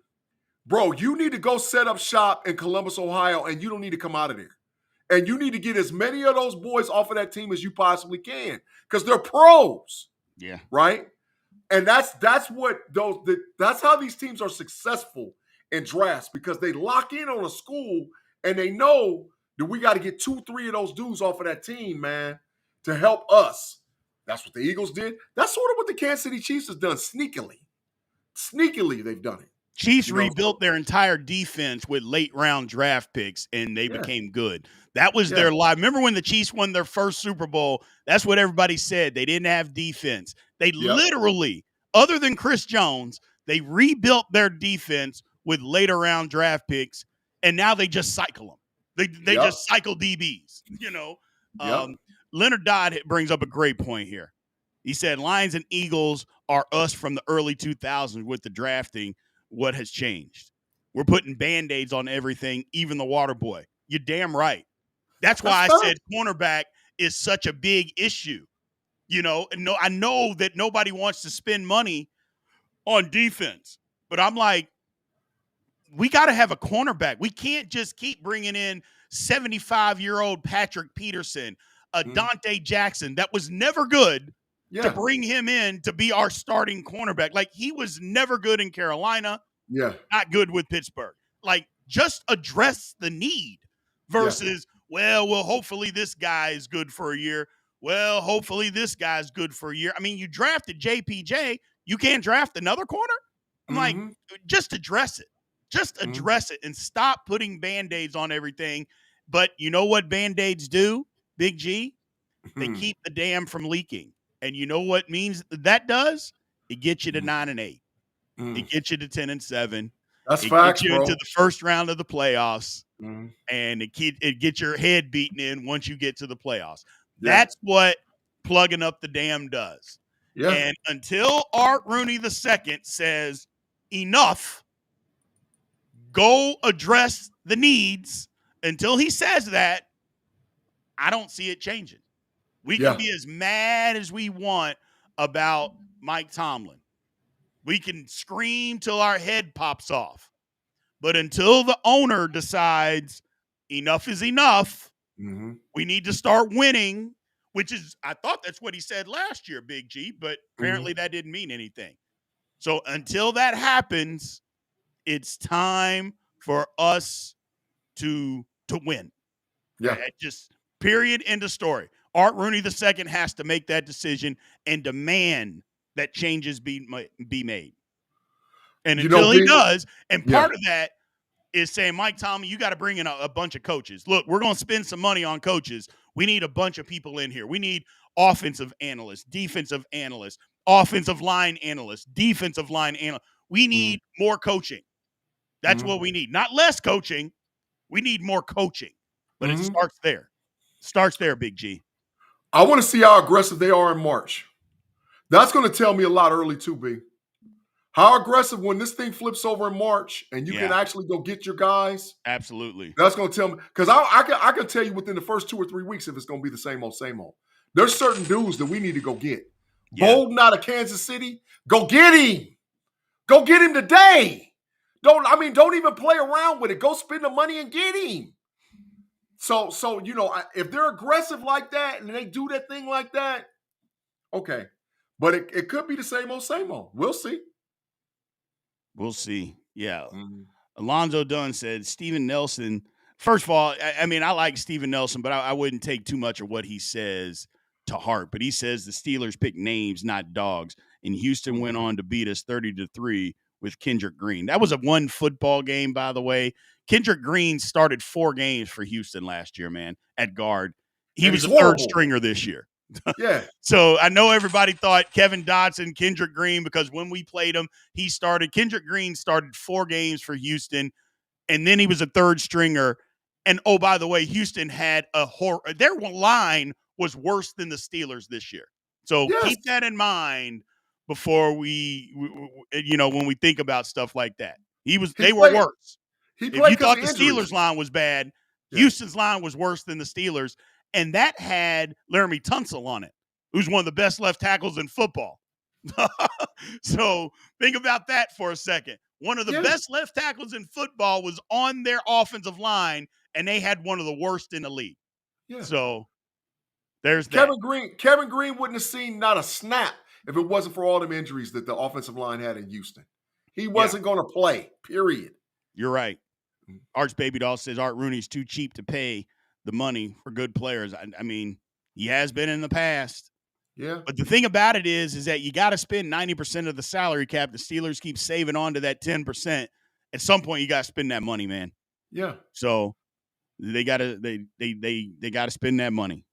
bro, you need to go set up shop in Columbus, Ohio, and you don't need to come out of there. And you need to get as many of those boys off of that team as you possibly can because they're pros. Yeah. Right? And that's how these teams are successful in drafts because they lock in on a school and they know that we got to get 2-3 of those dudes off of that team, man, to help us. That's what the Eagles did. That's sort of what the Kansas City Chiefs has done sneakily. Sneakily, they've done it. Chiefs rebuilt their entire defense with late-round draft picks, and they became good. That was their life. Remember when the Chiefs won their first Super Bowl? That's what everybody said. They didn't have defense. They literally, other than Chris Jones, they rebuilt their defense with later-round draft picks, and now they just cycle them. They just cycle DBs, you know. Leonard Dodd brings up a great point here. He said Lions and Eagles are us from the early 2000s with the drafting. What has changed? We're putting Band-Aids on everything, even the water boy. You're damn right. That's why I said cornerback is such a big issue. You know, and I know that nobody wants to spend money on defense, but I'm like, we got to have a cornerback. We can't just keep bringing in 75-year-old Patrick Peterson, Dante Jackson that was never good to bring him in to be our starting cornerback. Like, he was never good in Carolina. Not good with Pittsburgh. Like, just address the need versus, well, hopefully this guy is good for a year. Well, hopefully this guy's good for a year. I mean, you drafted JPJ. You can't draft another corner? I'm like, just address it. Just address it and stop putting Band-Aids on everything. But you know what Band-Aids do, Big G? They keep the dam from leaking. And you know what means that does? It gets you to 9-8. It gets you to 10-7. That's facts, gets you bro. into the first round of the playoffs, and it gets your head beaten in once you get to the playoffs. That's what plugging up the dam does. And until Art Rooney II says enough, go address the needs. Until he says that, I don't see it changing. We can be as mad as we want about Mike Tomlin. We can scream till our head pops off. But until the owner decides enough is enough, we need to start winning, which is, I thought that's what he said last year, Big G, but apparently that didn't mean anything. So until that happens, it's time for us to win. Just period, end of story. Art Rooney II has to make that decision and demand that changes be made. And until he does, and part of that is saying, Mike Tomlin, you got to bring in a bunch of coaches. Look, we're going to spend some money on coaches. We need a bunch of people in here. We need offensive analysts, defensive analysts, offensive line analysts, defensive line analysts. We need more coaching. That's what we need. Not less coaching. We need more coaching. But it starts there. Starts there, Big G. I want to see how aggressive they are in March. That's going to tell me a lot early too, B. How aggressive when this thing flips over in March and you can actually go get your guys. Absolutely. That's going to tell me. Because I can tell you within the first 2 or 3 weeks if it's going to be the same old, same old. There's certain dudes that we need to go get. Bolden out of Kansas City, go get him. Go get him today. Don't even play around with it. Go spend the money and get him. So if they're aggressive like that and they do that thing like that, okay. But it could be the same old, same old. We'll see. We'll see. Yeah. Mhm. Alonzo Dunn said Steven Nelson. First of all, I mean, I like Steven Nelson, but I wouldn't take too much of what he says to heart. But he says the Steelers pick names, not dogs. And Houston went on to beat us 30-3 with Kendrick Green. That was a one football game, by the way. Kendrick Green started 4 games for Houston last year, man, at guard. He And was he's a third horrible. stringer this year. Yeah. So I know everybody thought Kevin Dotson, Kendrick Green, because when we played him, Kendrick Green started 4 games for Houston, and then he was a third stringer. And, oh, by the way, Houston had their line was worse than the Steelers this year. So Yes. keep that in mind before when we think about stuff like that. They were worse. If you thought the Steelers line was bad, Houston's line was worse than the Steelers. And that had Laramie Tunsil on it, who's one of the best left tackles in football. So think about that for a second. One of the best left tackles in football was on their offensive line, and they had one of the worst in the league. Yeah. So there's that. Kevin Green wouldn't have seen not a snap if it wasn't for all them injuries that the offensive line had in Houston. He wasn't going to play, period. You're right. Arch Baby Doll says Art Rooney's too cheap to pay the money for good players. I mean, he has been in the past. Yeah. But the thing about it is that you got to spend 90% of the salary cap. The Steelers keep saving on to that 10%. At some point, you got to spend that money, man. Yeah. So they got to spend that money.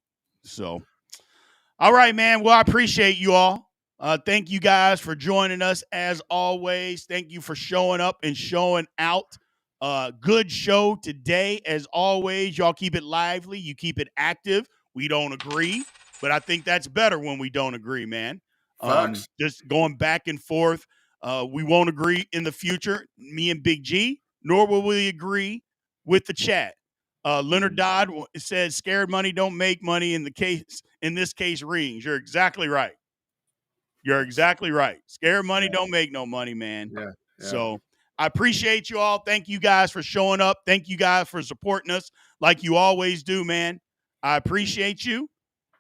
So, all right, man. Well, I appreciate you all. Thank you guys for joining us as always. Thank you for showing up and showing out. Good show today, as always. Y'all keep it lively. You keep it active. We don't agree, but I think that's better when we don't agree, man. Just going back and forth. We won't agree in the future, me and Big G, nor will we agree with the chat. Leonard Dodd says, scared money don't make money. In this case, rings. You're exactly right. Scared money don't make no money, man. Yeah. So I appreciate you all. Thank you guys for showing up. Thank you guys for supporting us like you always do, man. I appreciate you.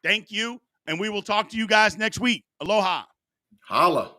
Thank you. And we will talk to you guys next week. Aloha. Holla.